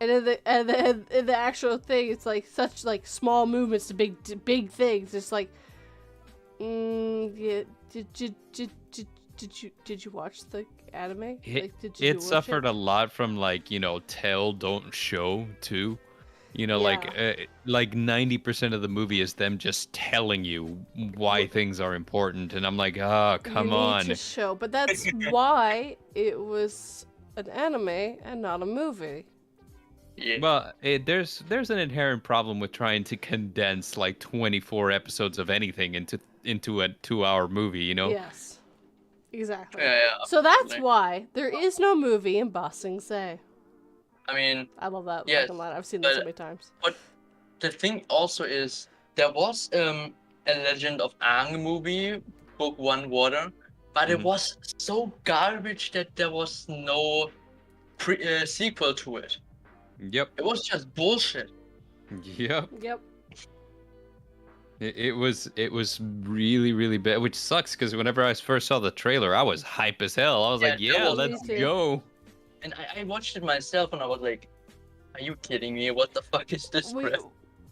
and in the actual thing, it's like such like small movements to big things. It's like, yeah, did you watch the anime? It, Did it watch suffered a lot from like, tell, don't show too. Yeah. Like 90% of the movie is them just telling you why things are important, and I'm like, come you on. need to show, but that's why it was an anime and not a movie. Yeah. Well, there's an inherent problem with trying to condense like 24 episodes of anything into a 2-hour movie, Yes, exactly. Yeah, So that's absolutely. why there is no movie in Ba Sing Se. I mean, I love that yes, fucking line. I've seen that so but- many times. but the thing also is there was a Legend of Aang movie, Book One Water, but it Mhm. was so garbage that there was no sequel to it. Yep. It was just bullshit. Yep. Yep. It was really, really bad, which sucks because whenever I first saw the trailer, I was hype as hell. I was Yeah, like, that yeah, was- let's Me too. go. And I watched it myself and I was like, are you kidding me? What the fuck is this crap?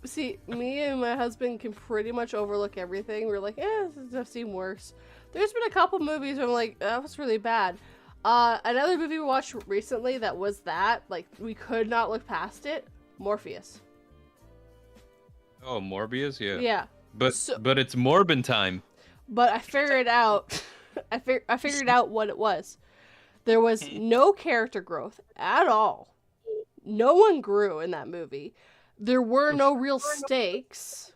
See, me and my husband can pretty much overlook everything. We're like, I've seen worse. There's been a couple movies where I'm like, that was really bad. Another movie we watched recently that was that, like, we could not look past it. Morpheus. Oh, Morbius, yeah. Yeah. But it's Morbin time. But I figured out, I figured out what it was. There was no character growth at all. No one grew in that movie. There were no real stakes.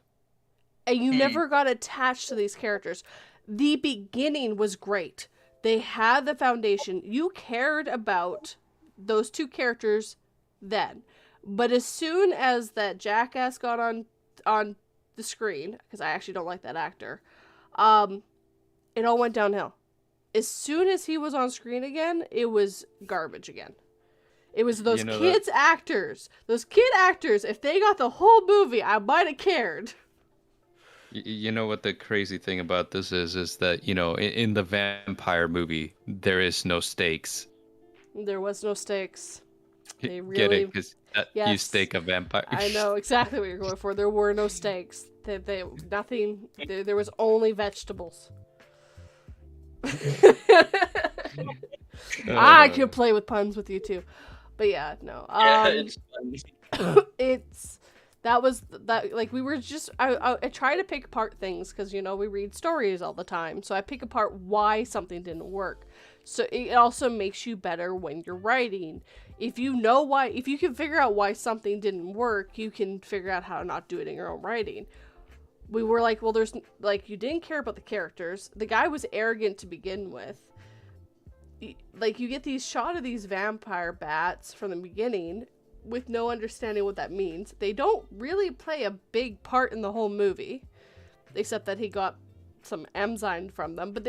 And you never got attached to these characters. The beginning was great. They had the foundation. You cared about those two characters then. But as soon as that jackass got on the screen, because I actually don't like that actor, it all went downhill. As soon as he was on screen again, it was garbage again. It was those actors. Those kid actors, if they got the whole movie, I might have cared. You know what the crazy thing about this is that, in the vampire movie, there is no stakes. There was no stakes. They really... Get it? Because you Yes. stake a vampire. I know exactly what you're going for. There were no stakes. Nothing. There was only vegetables. I could play with puns with you too, but yeah, no. Yeah, it's funny. We were just I try to pick apart things because we read stories all the time, so I pick apart why something didn't work. So it also makes you better when you're writing. If you can figure out why something didn't work, you can figure out how to not do it in your own writing. We were like, well, there's you didn't care about the characters. The guy was arrogant to begin with. Like, you get these shot of these vampire bats from the beginning with no understanding what that means. They don't really play a big part in the whole movie, except that he got some enzyme from them, but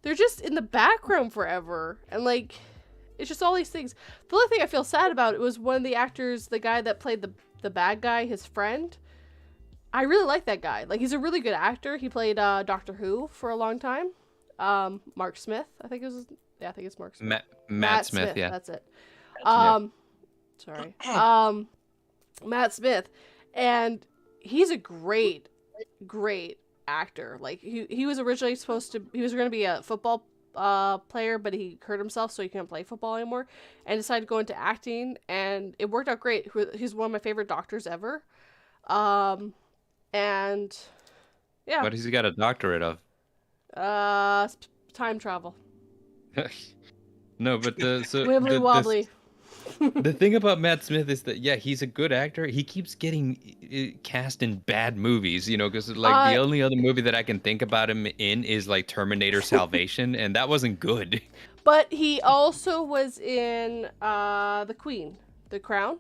they're just in the background forever, and it's just all these things. The only thing I feel sad about, it was one of the actors, the guy that played the bad guy, his friend. I really like that guy. He's a really good actor. He played Doctor Who for a long time. Mark Smith, I think it's Mark Smith. Matt Smith, yeah. That's it. Sorry. Matt Smith. And he's a great actor. He was originally he was going to be a football player, but he hurt himself, so he couldn't play football anymore, and decided to go into acting, and it worked out great. He's one of my favorite doctors ever. And yeah. What has he got a doctorate of? Time travel. No, but Wibbly wobbly. The thing about Matt Smith is that, yeah, he's a good actor. He keeps getting cast in bad movies, because the only other movie that I can think about him in is Terminator Salvation, and that wasn't good. But he also was in The Queen, The Crown.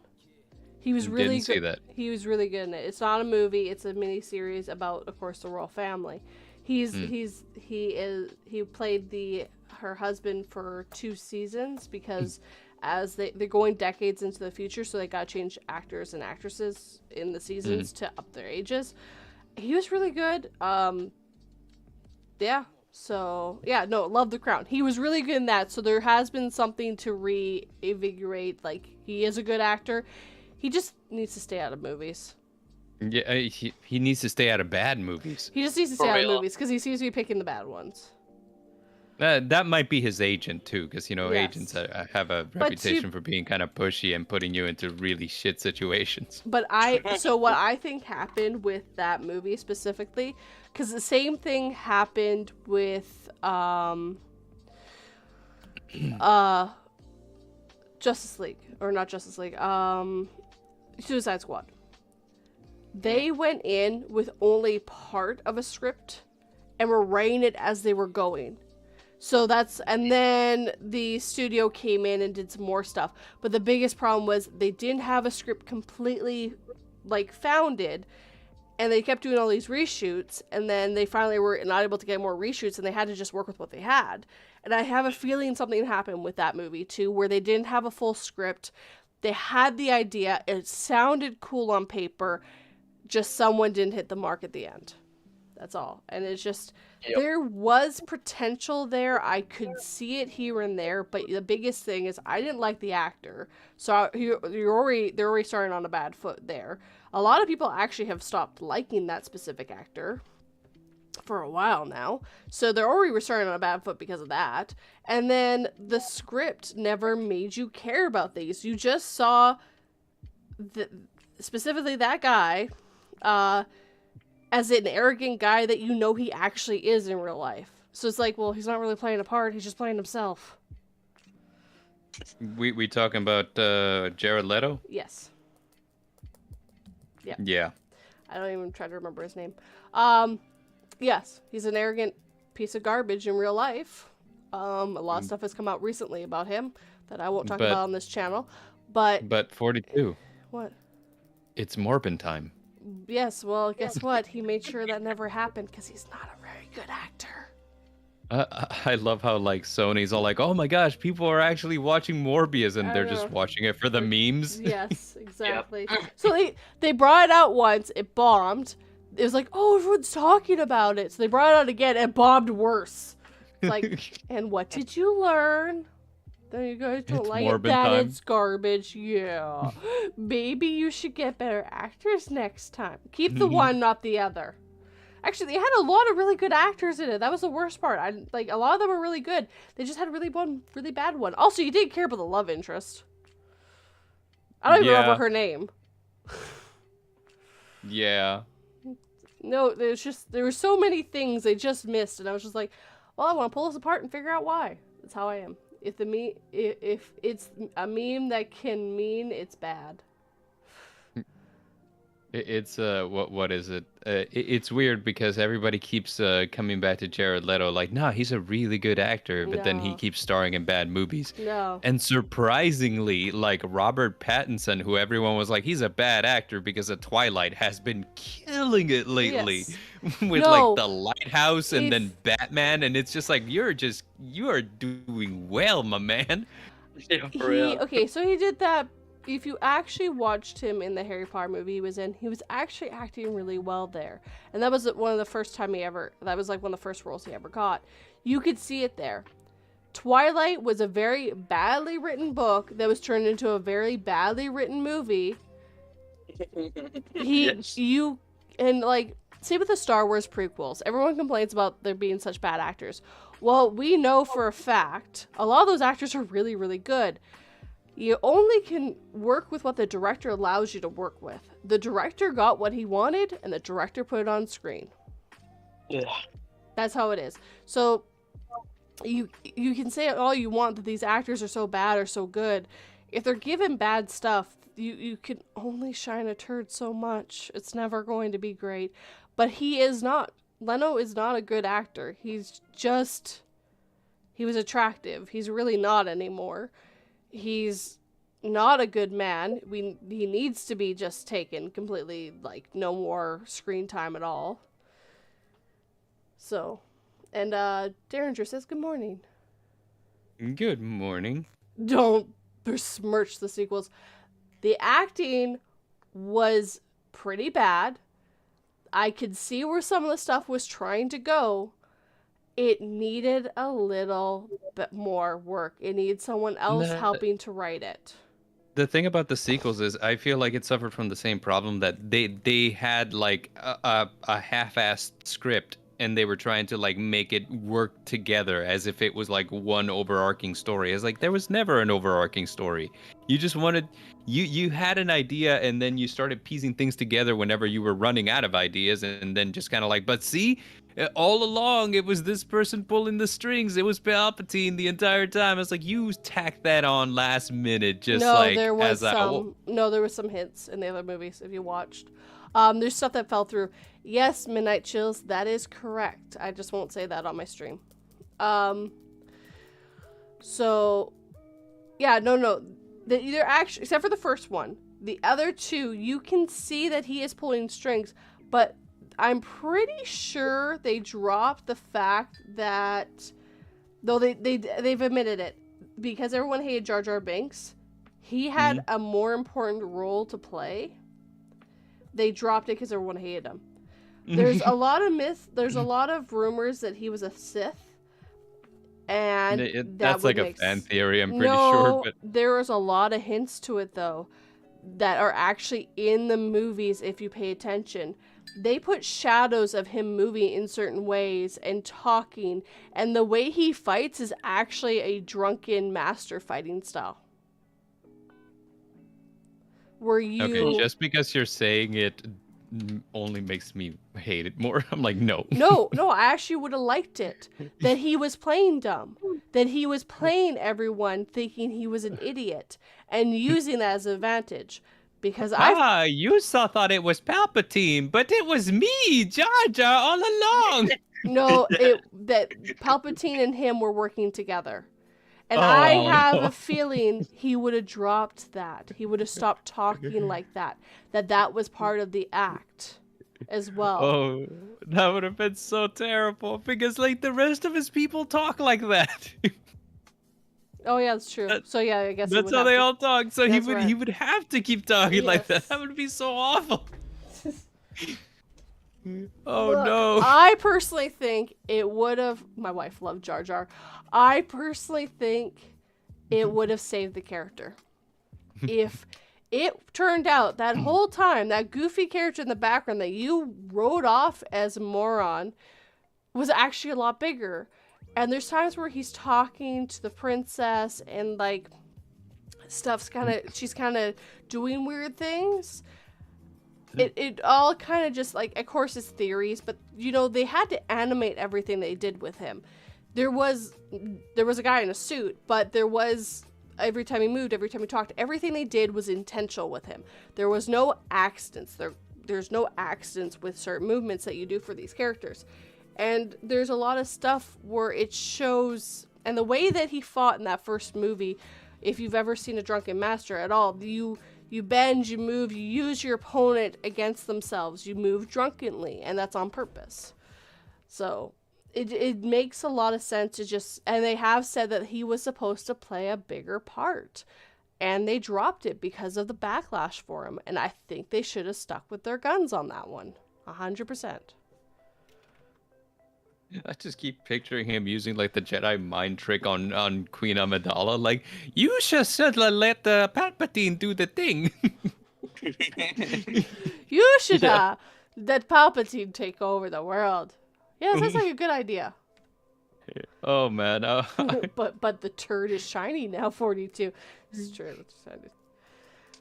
He was really Didn't see that. He was really good in it. It's not a movie. It's a mini series about, of course, the royal family. He played her husband for 2 seasons because as they're going decades into the future, so they got to change actors and actresses in the seasons to up their ages. He was really good. Yeah. So yeah, no, love The Crown. He was really good in that. So there has been something to reinvigorate. He is a good actor. He just needs to stay out of movies. Yeah, he needs to stay out of bad movies. He just needs to stay out of movies because he seems to be picking the bad ones. That might be his agent too, because agents Yes. have a But to reputation for being kind of pushy and putting you into really shit situations. But what I think happened with that movie specifically, because the same thing happened with Justice League, or not Justice League, Suicide Squad. They went in with only part of a script and were writing it as they were going. So and then the studio came in and did some more stuff. But the biggest problem was they didn't have a script completely, founded. And they kept doing all these reshoots. And then they finally were not able to get more reshoots. And they had to just work with what they had. And I have a feeling something happened with that movie, too. Where they didn't have a full script. They had the idea. It sounded cool on paper. Just someone didn't hit the mark at the end. That's all. And it's just... Yep. There was potential there. I could see it here and there, but the biggest thing is I didn't like the actor. So they're already starting on a bad foot there. A lot of people actually have stopped liking that specific actor for a while now. So they're already starting on a bad foot because of that. And then the script never made you care about these. You just saw specifically that guy as an arrogant guy that he actually is in real life. So it's like, well, he's not really playing a part, he's just playing himself. We talking about Jared Leto? Yes. Yeah. Yeah. I don't even try to remember his name. Yes, he's an arrogant piece of garbage in real life. A lot of stuff has come out recently about him that I won't talk about on this channel. But 42. What? It's Morbin time. Yes, well, guess what? He made sure that never happened because he's not a very good actor. I love how Sony's all like, oh my gosh, people are actually watching Morbius, and they're just watching it for the memes. Yes, exactly. So they brought it out once, it bombed. It was like, oh, everyone's talking about it. So they brought it out again, and bombed worse. And what did you learn? That you guys don't like it, that it's garbage. Yeah. Maybe you should get better actors next time. Keep the one, not the other. Actually, they had a lot of really good actors in it. That was the worst part. A lot of them were really good. They just had a really bad one. Also, you didn't care about the love interest. I don't even remember her name. Yeah. No, there were so many things they just missed, and I was just like, well, I want to pull this apart and figure out why. That's how I am. If it's a meme that can mean, it's bad. It's what is it? It's weird because everybody keeps coming back to Jared Leto like, nah, he's a really good actor, but then he keeps starring in bad movies. No. And surprisingly, Robert Pattinson, who everyone was like, he's a bad actor because of Twilight, has been killing it lately. Yes. With The Lighthouse and then Batman, and it's just like you are doing well, my man. Yeah, for real. Okay, so he did that. If you actually watched him in the Harry Potter movie he was actually acting really well there. And that was one of the first time that was one of the first roles he ever got. You could see it there. Twilight was a very badly written book that was turned into a very badly written movie. Same with the Star Wars prequels. Everyone complains about there being such bad actors. Well, we know for a fact, a lot of those actors are really, really good. You only can work with what the director allows you to work with. The director got what he wanted, and the director put it on screen. Yeah. That's how it is. So, you can say all you want that these actors are so bad or so good. If they're given bad stuff, you can only shine a turd so much. It's never going to be great. But he is not. Leno is not a good actor. He was attractive. He's really not anymore. He's not a good man. He needs to be just taken completely, no more screen time at all. So, and Derringer says good morning. Good morning. Don't besmirch the sequels. The acting was pretty bad. I could see where some of the stuff was trying to go. It needed a little bit more work. It needed someone else helping to write it. The thing about the sequels is I feel like it suffered from the same problem that they had a half-assed script and they were trying to like make it work together as if it was like one overarching story. It's like there was never an overarching story. You just wanted you had an idea and then you started piecing things together whenever you were running out of ideas, and then just kind of like, but see, all along it was this person pulling the strings. It was Palpatine the entire time. It's like you tacked that on last minute, just no, like there was as a, some. No, there was some hints in the other movies if you watched. There's stuff that fell through. Yes, Midnight Chills, that is correct. I just won't say that on my stream. So, yeah, no. They're actually, except for the first one, the other two, you can see that he is pulling strings, but I'm pretty sure they dropped the fact that, though they've admitted it, because everyone hated Jar Jar Binks, he had a more important role to play. They dropped it because everyone hated him. There's a lot of there's a lot of rumors that he was a Sith. And that's like a fan theory, I'm pretty sure. But there was a lot of hints to it, though, that are actually in the movies if you pay attention. They put shadows of him moving in certain ways and talking, and the way he fights is actually a drunken master fighting style. Okay, just because you're saying it only makes me hate it more. I'm like, no. No, I actually would have liked it. That he was playing dumb. That he was playing everyone thinking he was an idiot and using that as an advantage. Because you thought it was Palpatine, but it was me, Jar Jar, all along. No, that Palpatine and him were working together. And I have a feeling he would have dropped that. He would have stopped talking like that. That was part of the act as well. Oh, that would have been so terrible because like the rest of his people talk like that. Oh yeah, that's true. So yeah, I guess that's how they all talk. So he would have to keep talking like that. That would be so awful. Look, no. I personally think it would have. My wife loved Jar Jar. I personally think it would have saved the character. If it turned out that whole time, that goofy character in the background that you wrote off as a moron was actually a lot bigger. And there's times where he's talking to the princess and like she's kind of doing weird things. It all kind of just like, of course it's theories, but you know, they had to animate everything they did with him. There was a guy in a suit, but there was, every time he moved, every time he talked, everything they did was intentional with him. There was no accidents. There's no accidents with certain movements that you do for these characters. And there's a lot of stuff where it shows, and the way that he fought in that first movie, if you've ever seen a Drunken Master at all, you bend, you move, you use your opponent against themselves, you move drunkenly, and that's on purpose. So it makes a lot of sense to just, and they have said that he was supposed to play a bigger part, and they dropped it because of the backlash for him, and I think they should have stuck with their guns on that one, 100%. I just keep picturing him using like the Jedi mind trick on Queen Amidala. Like, you should let Palpatine do the thing. You should let Palpatine take over the world. Yeah, sounds like a good idea. Oh man. But the turd is shiny now. 42. It's true.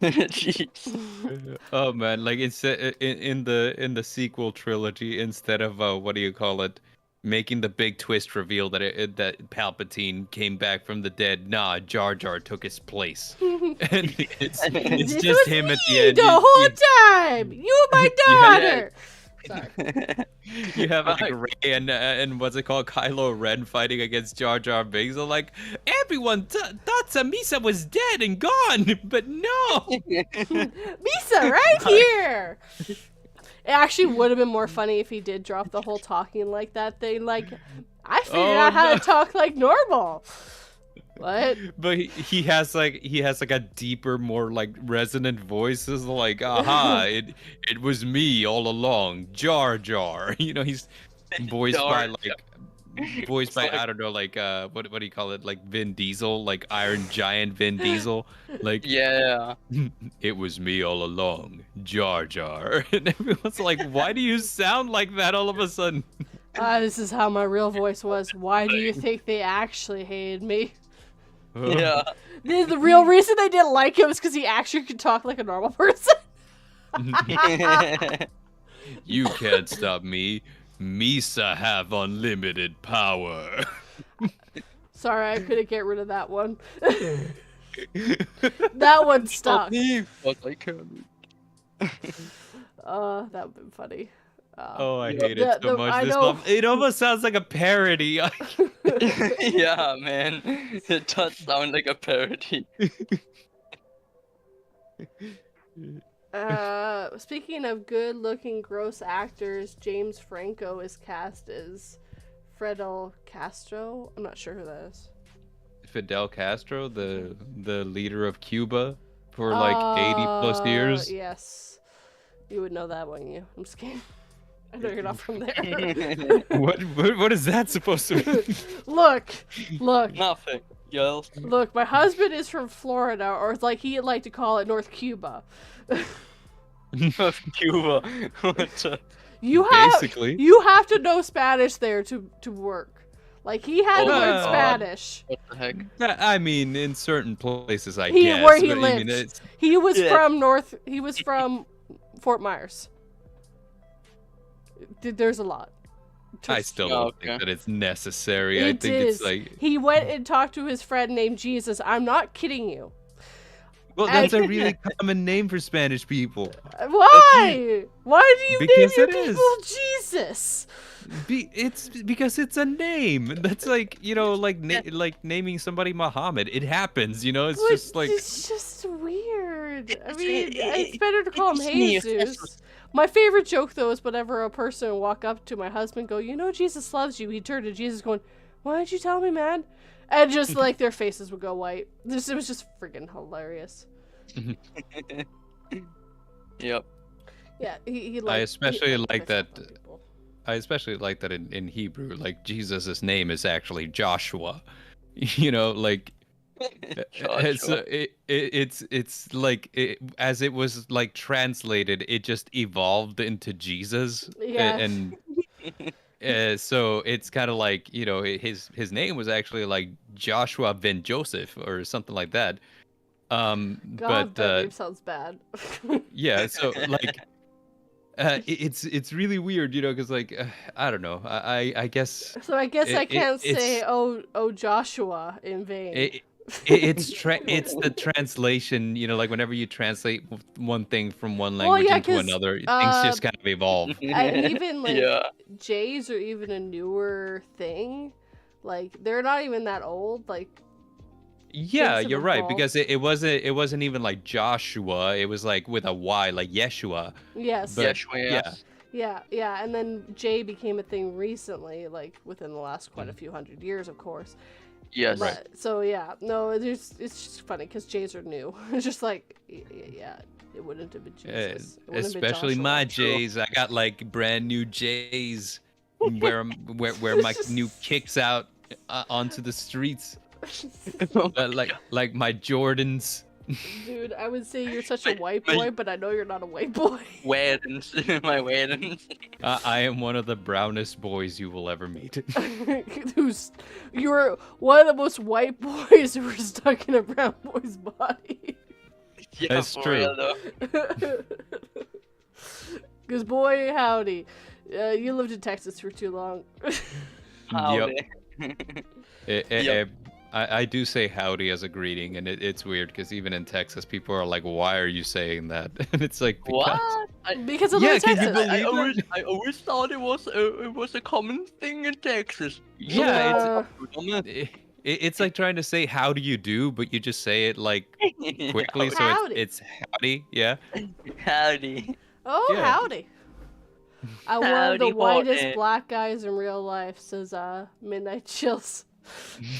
Jeez. Oh man, like it's in the sequel trilogy, instead of what do you call it? Making the big twist reveal that that Palpatine came back from the dead. Nah, Jar Jar took his place, and it's just him at the end. The whole time, you my daughter. Sorry. You have like Rey and what's it called, Kylo Ren fighting against Jar Jar Binks. So like everyone thought Samisa was dead and gone, but no, Misa right here. It actually would have been more funny if he did drop the whole talking like that thing. Like, I figured out how to talk like normal. What? But he has like a deeper, more like resonant voice. It's like, aha, it was me all along, Jar Jar. You know, he's voiced by I don't know, like what do you call it, like Vin Diesel, like Iron Giant Vin Diesel, like, Yeah. it was me all along, Jar Jar. And everyone's like, why do you sound like that all of a sudden? This is how my real voice was. Why do you think they actually hated me? Yeah. The real reason they didn't like him was because he actually could talk like a normal person. You can't stop me. Misa have unlimited power. Sorry, I couldn't get rid of that one. That one stuck. But I can. That would've been funny. Oh, I hate it so much. It almost sounds like a parody. Yeah, man. It does sound like a parody. Speaking of good-looking, gross actors, James Franco is cast as Fidel Castro. I'm not sure who that is. Fidel Castro, the leader of Cuba for like 80+ years. Yes. You would know that, wouldn't you? I'm just kidding. I know you're not from there. What is that supposed to mean? Look. Nothing. Yes. Look, my husband is from Florida, or like he'd like to call it North Cuba. Of Cuba. You have to know Spanish there to work. Like he had to learn Spanish. What the heck? I mean, in certain places, I guess. Where he but, lived. I mean, He was from Fort Myers. There's a lot. I still don't think that it's necessary. I think it's like he went and talked to his friend named Jesus. I'm not kidding you. well, that's a really common name for Spanish people. Why? Why do you name your it people Jesus? It's because it's a name. That's like like naming somebody Muhammad. It happens. It's just weird. I mean, it's better to call him Jesus. My favorite joke though is whenever a person would walk up to my husband, go, Jesus loves you. He'd turn to Jesus, going, "Why didn't you tell me, man?" And just like their faces would go white. It was just freaking hilarious. Yep. Yeah, he I especially like that. I especially like that in Hebrew, like Jesus' name is actually Joshua. Like it's like as it was like translated, it just evolved into Jesus. Yeah. And so it's kind of like his name was actually like Joshua ben Joseph or something like that. God, but that name sounds bad. yeah, so like it's really weird, because like I don't know. I guess. So I guess I can't say oh Joshua in vain. It's the translation, like whenever you translate one thing from one language into another, things just kind of evolve. And even like J's are even a newer thing. Like they're not even that old. Like yeah, you're right, because it wasn't even like Joshua. It was like with a Y, like Yeshua. Yes. But, Yeshua. Yeah. Yeah. And then J became a thing recently, like within the last quite a few hundred years, of course. Yes. But, so yeah, no, it's just funny because J's are new. It's just like yeah, it wouldn't have been Jesus. Especially my J's. I got like brand new J's where my new kicks out onto the streets. Like my Jordans. Dude, I would say you're such a white boy, but I know you're not a white boy. Weddings, my weddings. I am one of the brownest boys you will ever meet. You're one of the most white boys who were stuck in a brown boy's body. Yeah, that's true. Because boy, howdy, you lived in Texas for too long. Howdy. Yep. I do say howdy as a greeting, and it's weird because even in Texas, people are like, "Why are you saying that?" And it's like, because of Texas. I always thought it was a common thing in Texas. Yeah, it's like trying to say "How do you do," but you just say it like quickly, so it's howdy. Yeah. Howdy. Oh, yeah. Howdy. I one of the whitest black guys in real life, says Midnight Chills.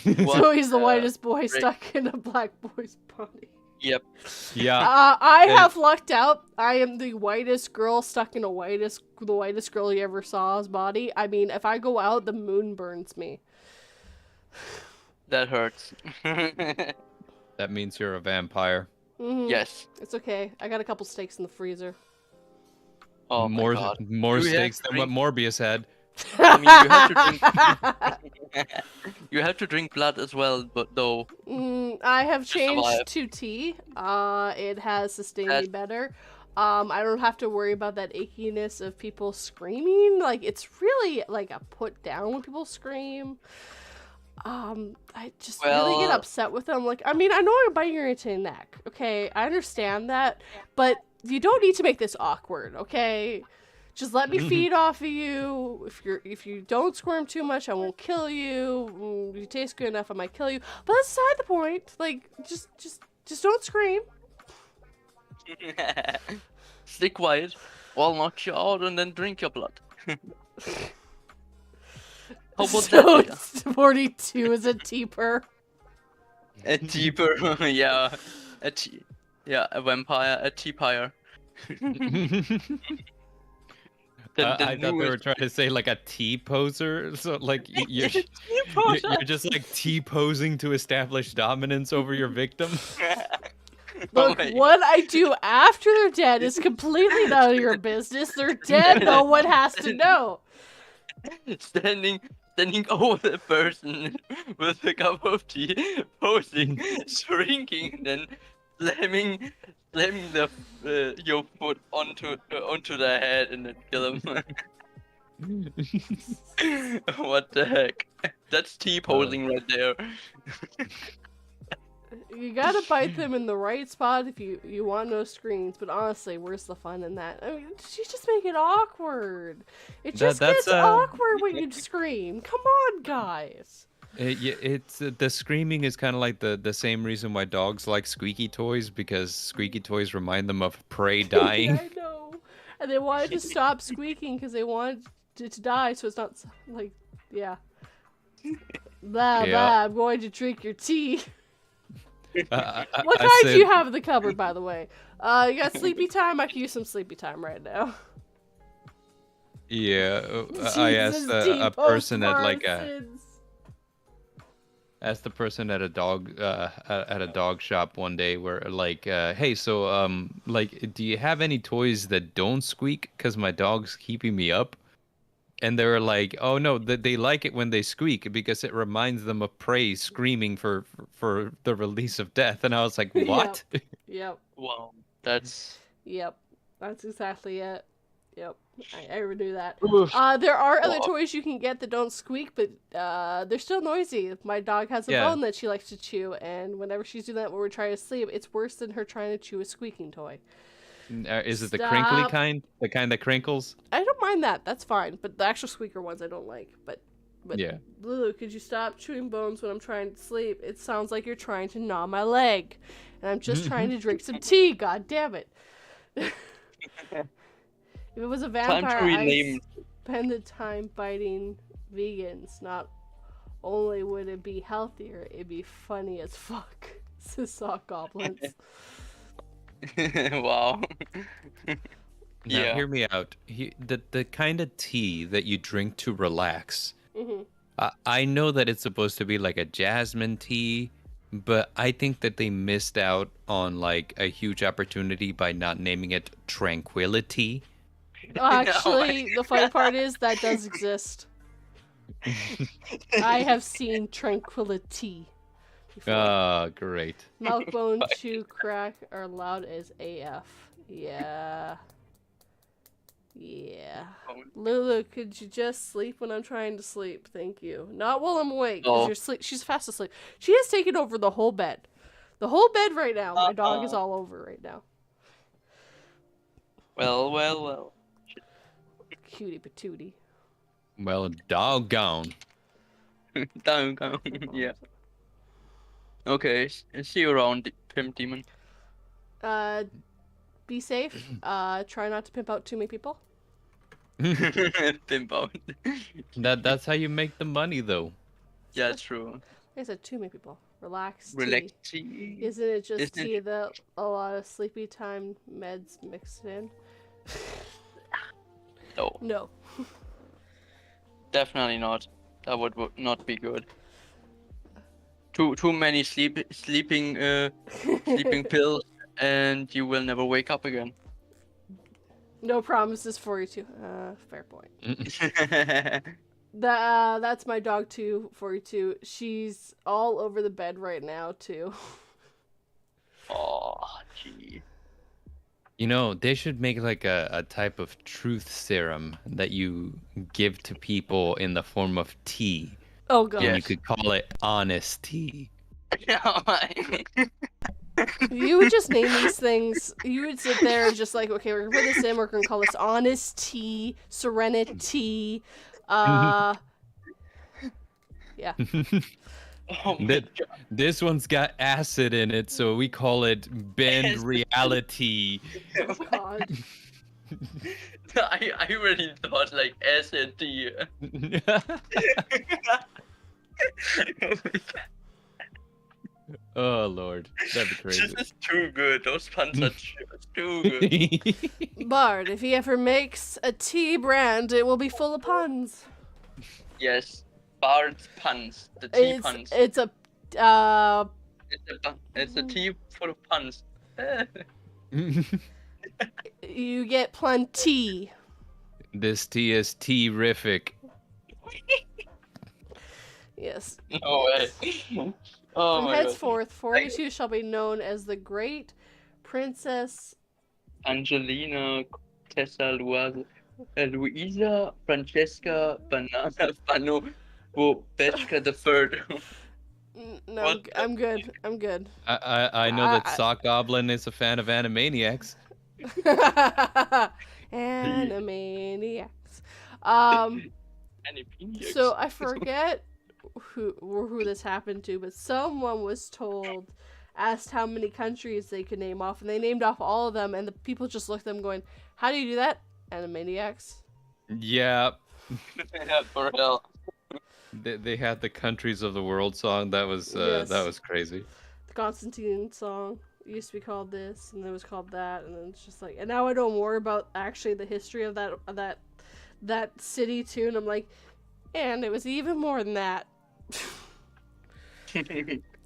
So he's the whitest boy stuck in a black boy's body. Yep. Yeah. I have lucked out. I am the whitest girl stuck in the whitest girl you ever saw's body. I mean, if I go out, the moon burns me. That hurts. That means you're a vampire. Mm-hmm. Yes. It's okay. I got a couple steaks in the freezer. Oh more steaks than what Morbius had. I mean, you have to drink. You have to drink blood as well, but though. I have To survive. changed to tea. It has sustained me That- better. I don't have to worry about that achiness of people screaming. Like, it's really like a put down when people scream. I just really get Well- upset with them. Like, I mean, I know I'm biting your into your neck. Okay, I understand that, but you don't need to make this awkward. Okay, just let me feed off of you. If you don't squirm too much, I won't kill you. If you taste good enough, I might kill you. But that's beside the point. Like, just don't scream. Stay quiet. I'll knock you out and then drink your blood. How about So that? it's 42 is a teeper. A deeper, yeah, a vampire, a teapire. I thought they were trying to say like a T-poser, so like you're just like T-posing to establish dominance over your victim. Look, what I do after they're dead is completely none of your business. They're dead, no one has to know. Standing over the person with a cup of tea, posing, shrinking, then slamming your foot onto their head and then kill them. What the heck? That's T-posing right there. You gotta bite them in the right spot if you want no screens, but honestly, where's the fun in that? I mean, you just make it awkward. It just gets awkward when you scream. Come on, guys. It's the screaming is kind of like the same reason why dogs like squeaky toys, because squeaky toys remind them of prey dying. I know. And they wanted to stop squeaking because they wanted it to die, so it's not like, yeah. Blah, blah, I'm going to drink your tea. What kind do you have in the cupboard, by the way? You got sleepy time? I could use some sleepy time right now. Yeah, I asked a person at like asked the person at a dog shop one day where like, hey, so like, do you have any toys that don't squeak? Cause my dog's keeping me up. And they were like, oh no, they like it when they squeak because it reminds them of prey screaming for the release of death. And I was like, what? Yep. Wow, that's... Yep, that's exactly it. Yep, I already knew that. Oof. There are other toys you can get that don't squeak, but they're still noisy. My dog has a bone that she likes to chew, and whenever she's doing that when we're trying to sleep, it's worse than her trying to chew a squeaking toy. Is it the crinkly kind? The kind that crinkles? I don't mind that. That's fine. But the actual squeaker ones I don't like. But yeah. Lulu, could you stop chewing bones when I'm trying to sleep? It sounds like you're trying to gnaw my leg. And I'm just trying to drink some tea. God damn it. If it was a vampire, I'd spend the time biting vegans. Not only would it be healthier, it'd be funny as fuck. Saw goblins. Wow. Now, hear me out. The kind of tea that you drink to relax. I know that it's supposed to be like a jasmine tea, but I think that they missed out on like a huge opportunity by not naming it tranquility. Actually, the funny part is that does exist. I have seen tranquility. Oh, great. Milkbone chew crack are loud as AF. Yeah. Yeah. Lulu, could you just sleep when I'm trying to sleep? Thank you. Not while I'm awake, because she's fast asleep. She has taken over the whole bed. The whole bed right now. My dog is all over right now. Well. Cutie patootie. Well, doggone. Doggone. Yeah. Okay, see you around, Pimp Demon. Be safe. Try not to pimp out too many people. Pimp out. That's how you make the money, though. Yeah, true. Like I said, too many people. Relax. Relax tea. Isn't it just tea that a lot of sleepy time meds mixed in? No. No. Definitely not. That would not be good. Too many sleeping pills, and you will never wake up again. No promises 42. Fair point. That's my dog too, 42. She's all over the bed right now too. Oh, gee. You know, they should make like a type of truth serum that you give to people in the form of tea. Oh And gosh. you Yes. could call it honest tea. Oh my. You would just name these things. You would sit there and just like, okay, we're gonna put this in. We're gonna call this honest tea, serenity. Yeah. Oh my That- god. This one's got acid in it, so we call it bend Acid. reality. Oh God. I really thought like S&D. Oh Lord, that'd be crazy. This is too good. Those puns are too good. Bard, if he ever makes a tea brand, it will be full of puns. Yes. Bard's puns. The tea puns. It's a It's a tea full of puns. you get plenty. This tea is tea-rific. Yes. No way. Oh From my god. henceforth, 42 shall be known as the Great Princess Angelina, Tessa, Luisa, Francesca, Banana, Fano, Bobechka the Third. No, What I'm good. I'm good. I know that Sock Goblin is a fan of Animaniacs. Animaniacs. Animaniacs. So I forget who this happened to, but someone was asked how many countries they could name off, and they named off all of them, and the people just looked at them going, "How do you do that?" Animaniacs. Yeah, Yeah, for real. they had the countries of the world song. That was Yes. that was crazy. The Constantine song used to be called this, and it was called that, and then it's just like, and now I don't worry about actually the history of that city too, and I'm like, and it was even more than that.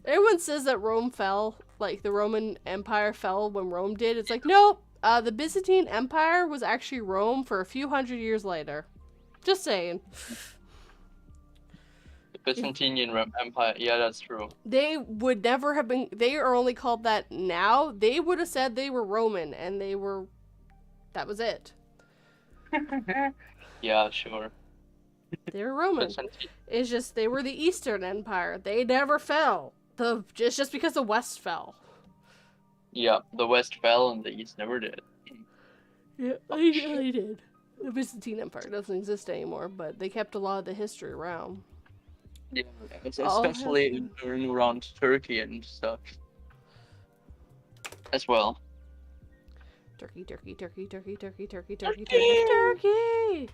Everyone says that Rome fell, like the Roman Empire fell when Rome did. It's like, nope. The Byzantine Empire was actually Rome for a few hundred years later. Just saying. The Byzantine Empire. Yeah, that's true. They would never have been. They are only called that now. They would have said they were Roman, and they were. That was it. Yeah, sure. They were Roman. Byzantine. It's just they were the Eastern Empire. They never fell. Just because the West fell. Yeah, the West fell and the East never did. Yeah, they did. The Byzantine Empire doesn't exist anymore, but they kept a lot of the history around. Yeah, it's All especially around Turkey and stuff. As well. Turkey, turkey, turkey, turkey, turkey, turkey, turkey, turkey, turkey.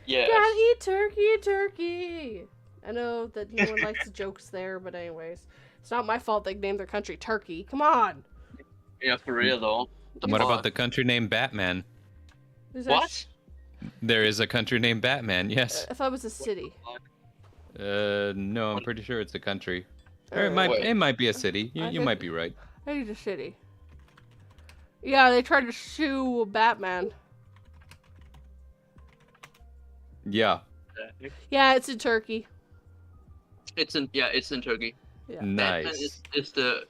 Yes. Gotta eat turkey, turkey. I know that no one likes the jokes there, but anyways, it's not my fault they named their country Turkey. Come on. Yeah, for real though. What about the country named Batman? There's What? There is a country named Batman. Yes. I thought it was a city. No, I'm pretty sure it's a country. Or Wait. it might be a city. I You think- might be right. I think it's a city. Yeah, they tried to sue Batman. Yeah. Yeah, it's in Turkey. It's in Turkey. Yeah. Batman Nice. is the.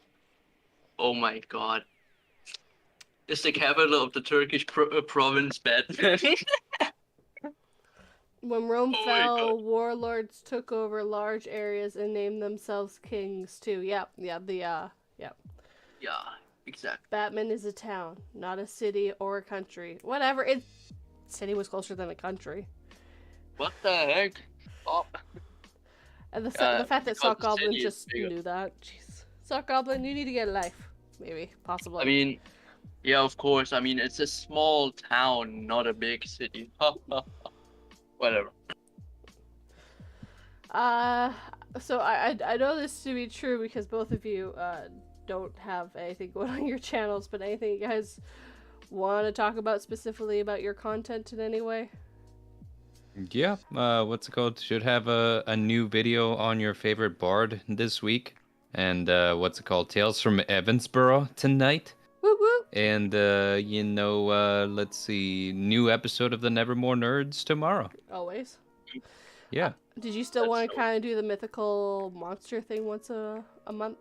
Oh my god. It's the capital of the Turkish province Batman. When Rome Oh my fell, warlords took over large areas and named themselves kings too. Yep. Yeah, exactly. Batman is a town, not a city or a country. Whatever. City was closer than a country. What the heck? Oh, And the fact that because Sock the Goblin city is just bigger. knew that. Jeez. Sock Goblin, you need to get a life. Maybe. Possibly. I mean, yeah, of course. I mean, it's a small town, not a big city. Whatever. So I know this to be true because both of you don't have anything going on your channels, but anything you guys want to talk about specifically about your content in any way? Yeah. What's it called? Should have a new video on your favorite bard this week. And what's it called? Tales from Evansboro tonight. Woo woo. And let's see, new episode of the Nevermore Nerds tomorrow. Always. Yeah. Did you still want to kind of do the mythical monster thing once a month?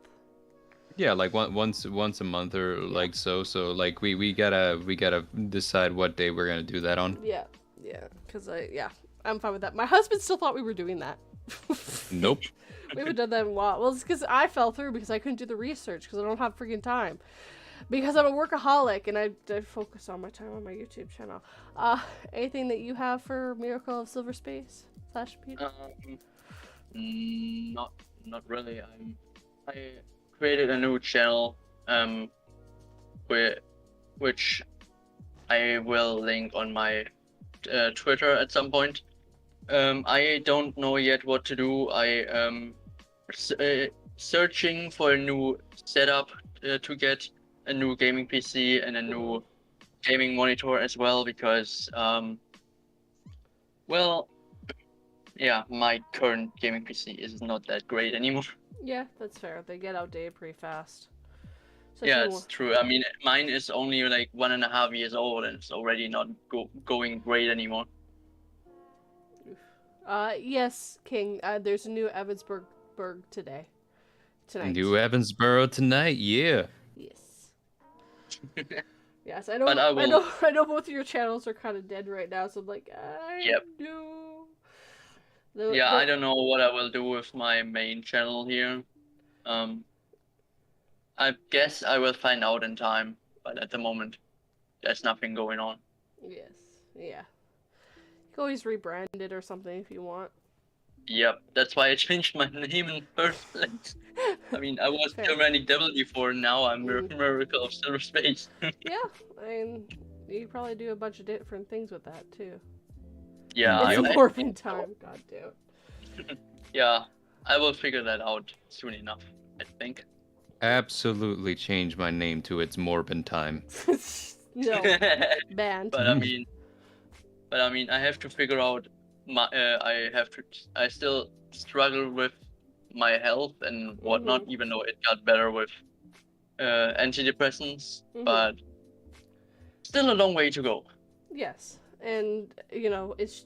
Yeah, like once a month or like so. So like we gotta decide what day we're gonna do that on. Yeah, because I'm fine with that. My husband still thought we were doing that. Nope. We haven't done that in a while. Well, it's because I fell through because I couldn't do the research because I don't have freaking time. Because I'm a workaholic and I focus on my time on my YouTube channel. Anything that you have for Miracle of Silver Space / Peter? Not really. I created a new channel, which I will link on my Twitter at some point. I don't know yet what to do. I searching for a new setup to get a new gaming PC and a new gaming monitor as well because my current gaming PC is not that great anymore. Yeah, that's fair. They get outdated pretty fast. Yeah, it's true. I mean, mine is only like 1.5 years old and it's already not going great anymore. Yes, King. There's a new Evansburg tonight. New Evansboro tonight, yeah. Yes. Yes, I know. But I know both of your channels are kind of dead right now, so I'm like, no. I don't know what I will do with my main channel here. I guess I will find out in time, but at the moment, there's nothing going on. Yes. Yeah. You can always rebrand it or something if you want. Yep, that's why I changed my name in the first place. I mean, I was Tyrannic Devil before, now I'm Miracle of Silver Space. Yeah, I mean, you could probably do a bunch of different things with that, too. Yeah, it's morphing time, goddamn. Yeah, I will figure that out soon enough, I think. Absolutely change my name to It's Morbin Time. No, banned. But I mean, I have to figure out I still struggle with my health and whatnot, even though it got better with antidepressants, but still a long way to go. Yes, and it's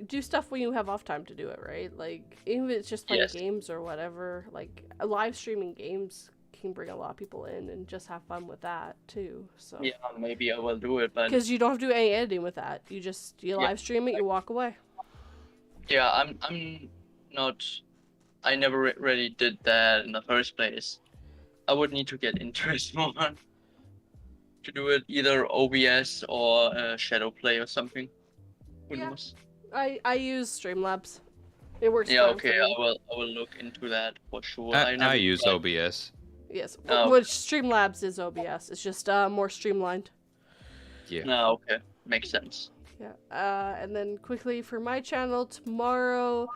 do stuff when you have off time to do it, right? Like even if it's just playing games or whatever, like live streaming games can bring a lot of people in and just have fun with that too. So yeah, maybe I will do it, but because you don't have to do any editing with that, you live stream it, you walk away. Yeah, I'm not. I never really did that in the first place. I would need to get into it more to do it, either OBS or Shadowplay or something. Who knows? I use Streamlabs. It works. Yeah, okay. I will look into that for sure. I use OBS. Yes, which Streamlabs is OBS. It's just more streamlined. Yeah. No, okay, makes sense. Yeah. And then quickly for my channel tomorrow,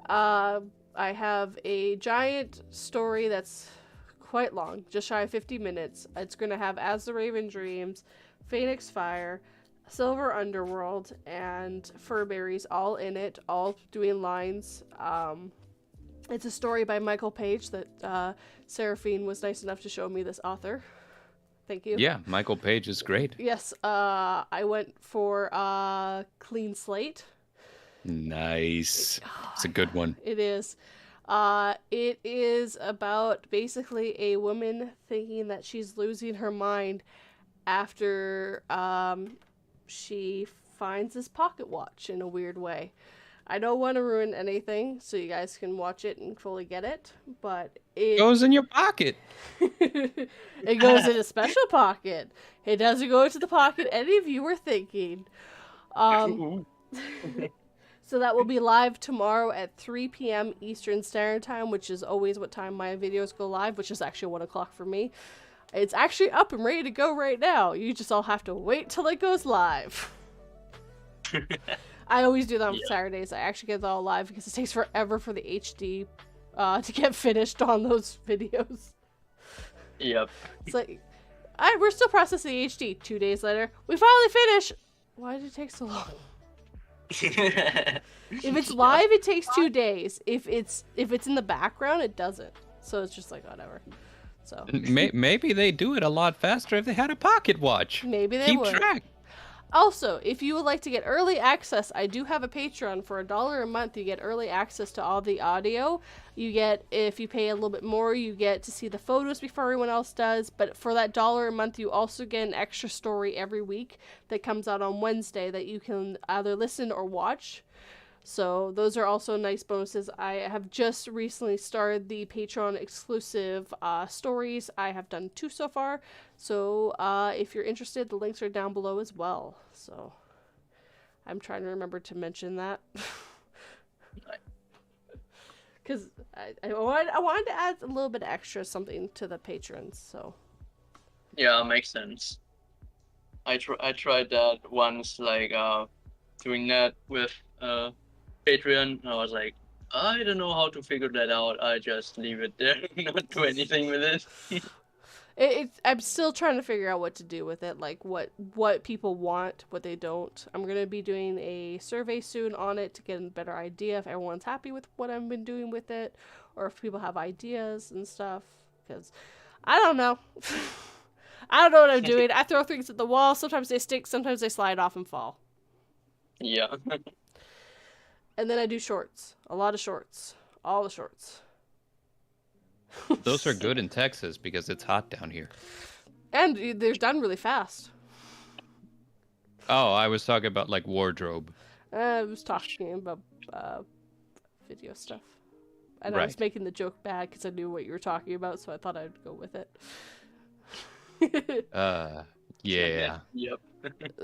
I have a giant story that's quite long, just shy of 50 minutes. It's gonna have As the Raven Dreams, Phoenix Fire, Silver Underworld, and Furberries all in it, all doing lines. It's a story by Michael Page that Serafin was nice enough to show me this author. Thank you. Yeah, Michael Page is great. Yes, I went for Clean Slate. Nice. It's a good one. It is. It is about basically a woman thinking that she's losing her mind after she finds this pocket watch in a weird way. I don't want to ruin anything, so you guys can watch it and fully get it, but it goes in your pocket. It goes in a special pocket. It doesn't go into the pocket any of you were thinking. So that will be live tomorrow at 3 p.m. Eastern Standard Time, which is always what time my videos go live, which is actually 1 o'clock for me. It's actually up and ready to go right now. You just all have to wait till it goes live. I always do that on Saturdays. I actually get it all live because it takes forever for the HD to get finished on those videos. Yep. It's like, we're still processing the HD. 2 days later, we finally finish. Why did it take so long? If it's live, it takes 2 days. If it's in the background, it doesn't. So it's just like whatever. So Maybe they do it a lot faster if they had a pocket watch. maybe they Keep would. track. Also, if you would like to get early access, I do have a Patreon for $1 a month. You get early access to all the audio. You get, if you pay a little bit more, you get to see the photos before everyone else does. But for that $1 a month, you also get an extra story every week that comes out on Wednesday that you can either listen or watch. So those are also nice bonuses. I have just recently started the Patreon exclusive stories. I have done 2 so far. So if you're interested, the links are down below as well. So I'm trying to remember to mention that. Because I wanted to add a little bit extra something to the patrons. So Yeah, makes sense. I tried that once, like doing that with Patreon. I was like, I don't know how to figure that out. I just leave it there, not do anything with it. I'm still trying to figure out what to do with it, like what people want, what they don't. I'm gonna be doing a survey soon on it to get a better idea if everyone's happy with what I've been doing with it, or if people have ideas and stuff. Because I don't know. I don't know what I'm doing. I throw things at the wall. Sometimes they stick. Sometimes they slide off and fall. Yeah. And then I do shorts. A lot of shorts. All the shorts. Those are good in Texas because it's hot down here. And they're done really fast. Oh, I was talking about like wardrobe. I was talking about video stuff. And I was Right. making the joke bad because I knew what you were talking about, so I thought I'd go with it. Yeah. Yep.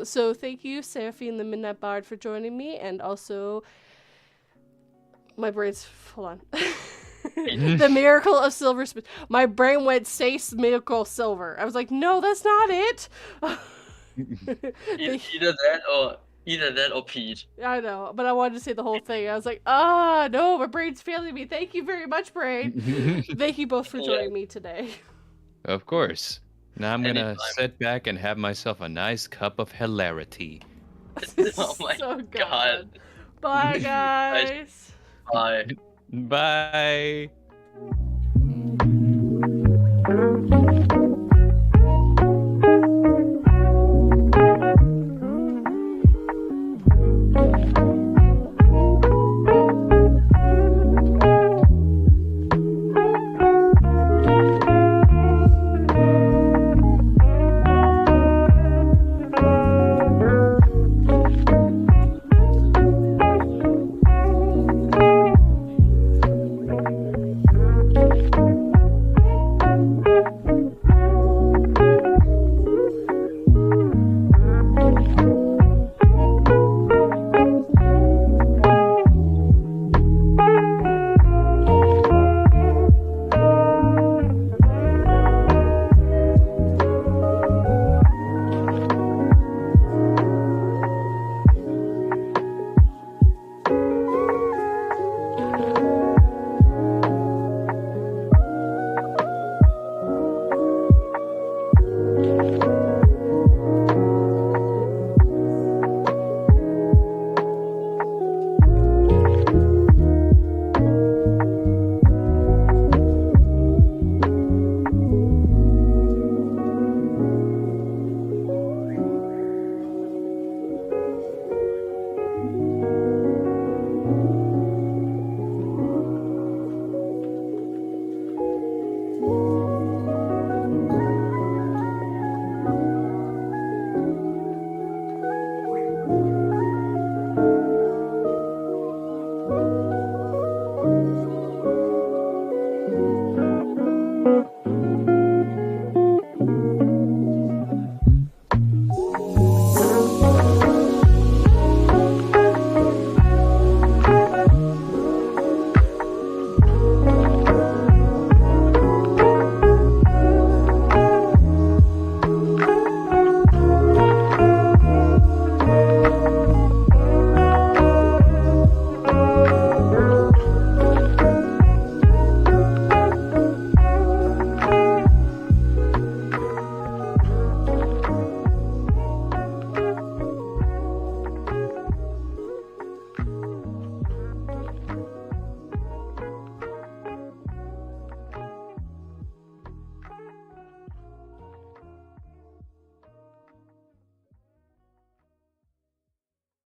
So thank you, Serafin the Midnight Bard, for joining me, and also my brain's hold on. The Miracle of Silver Spoon. My brain went say Miracle Silver. I was like, no, that's not it. Either that or Pete. I know, but I wanted to say the whole thing. I was like, no, my brain's failing me. Thank you very much, brain. Thank you both for joining me today. Of course. Now I'm gonna Anytime. sit back and have myself a nice cup of hilarity. Oh my So good. God. Bye, guys. Bye. Bye.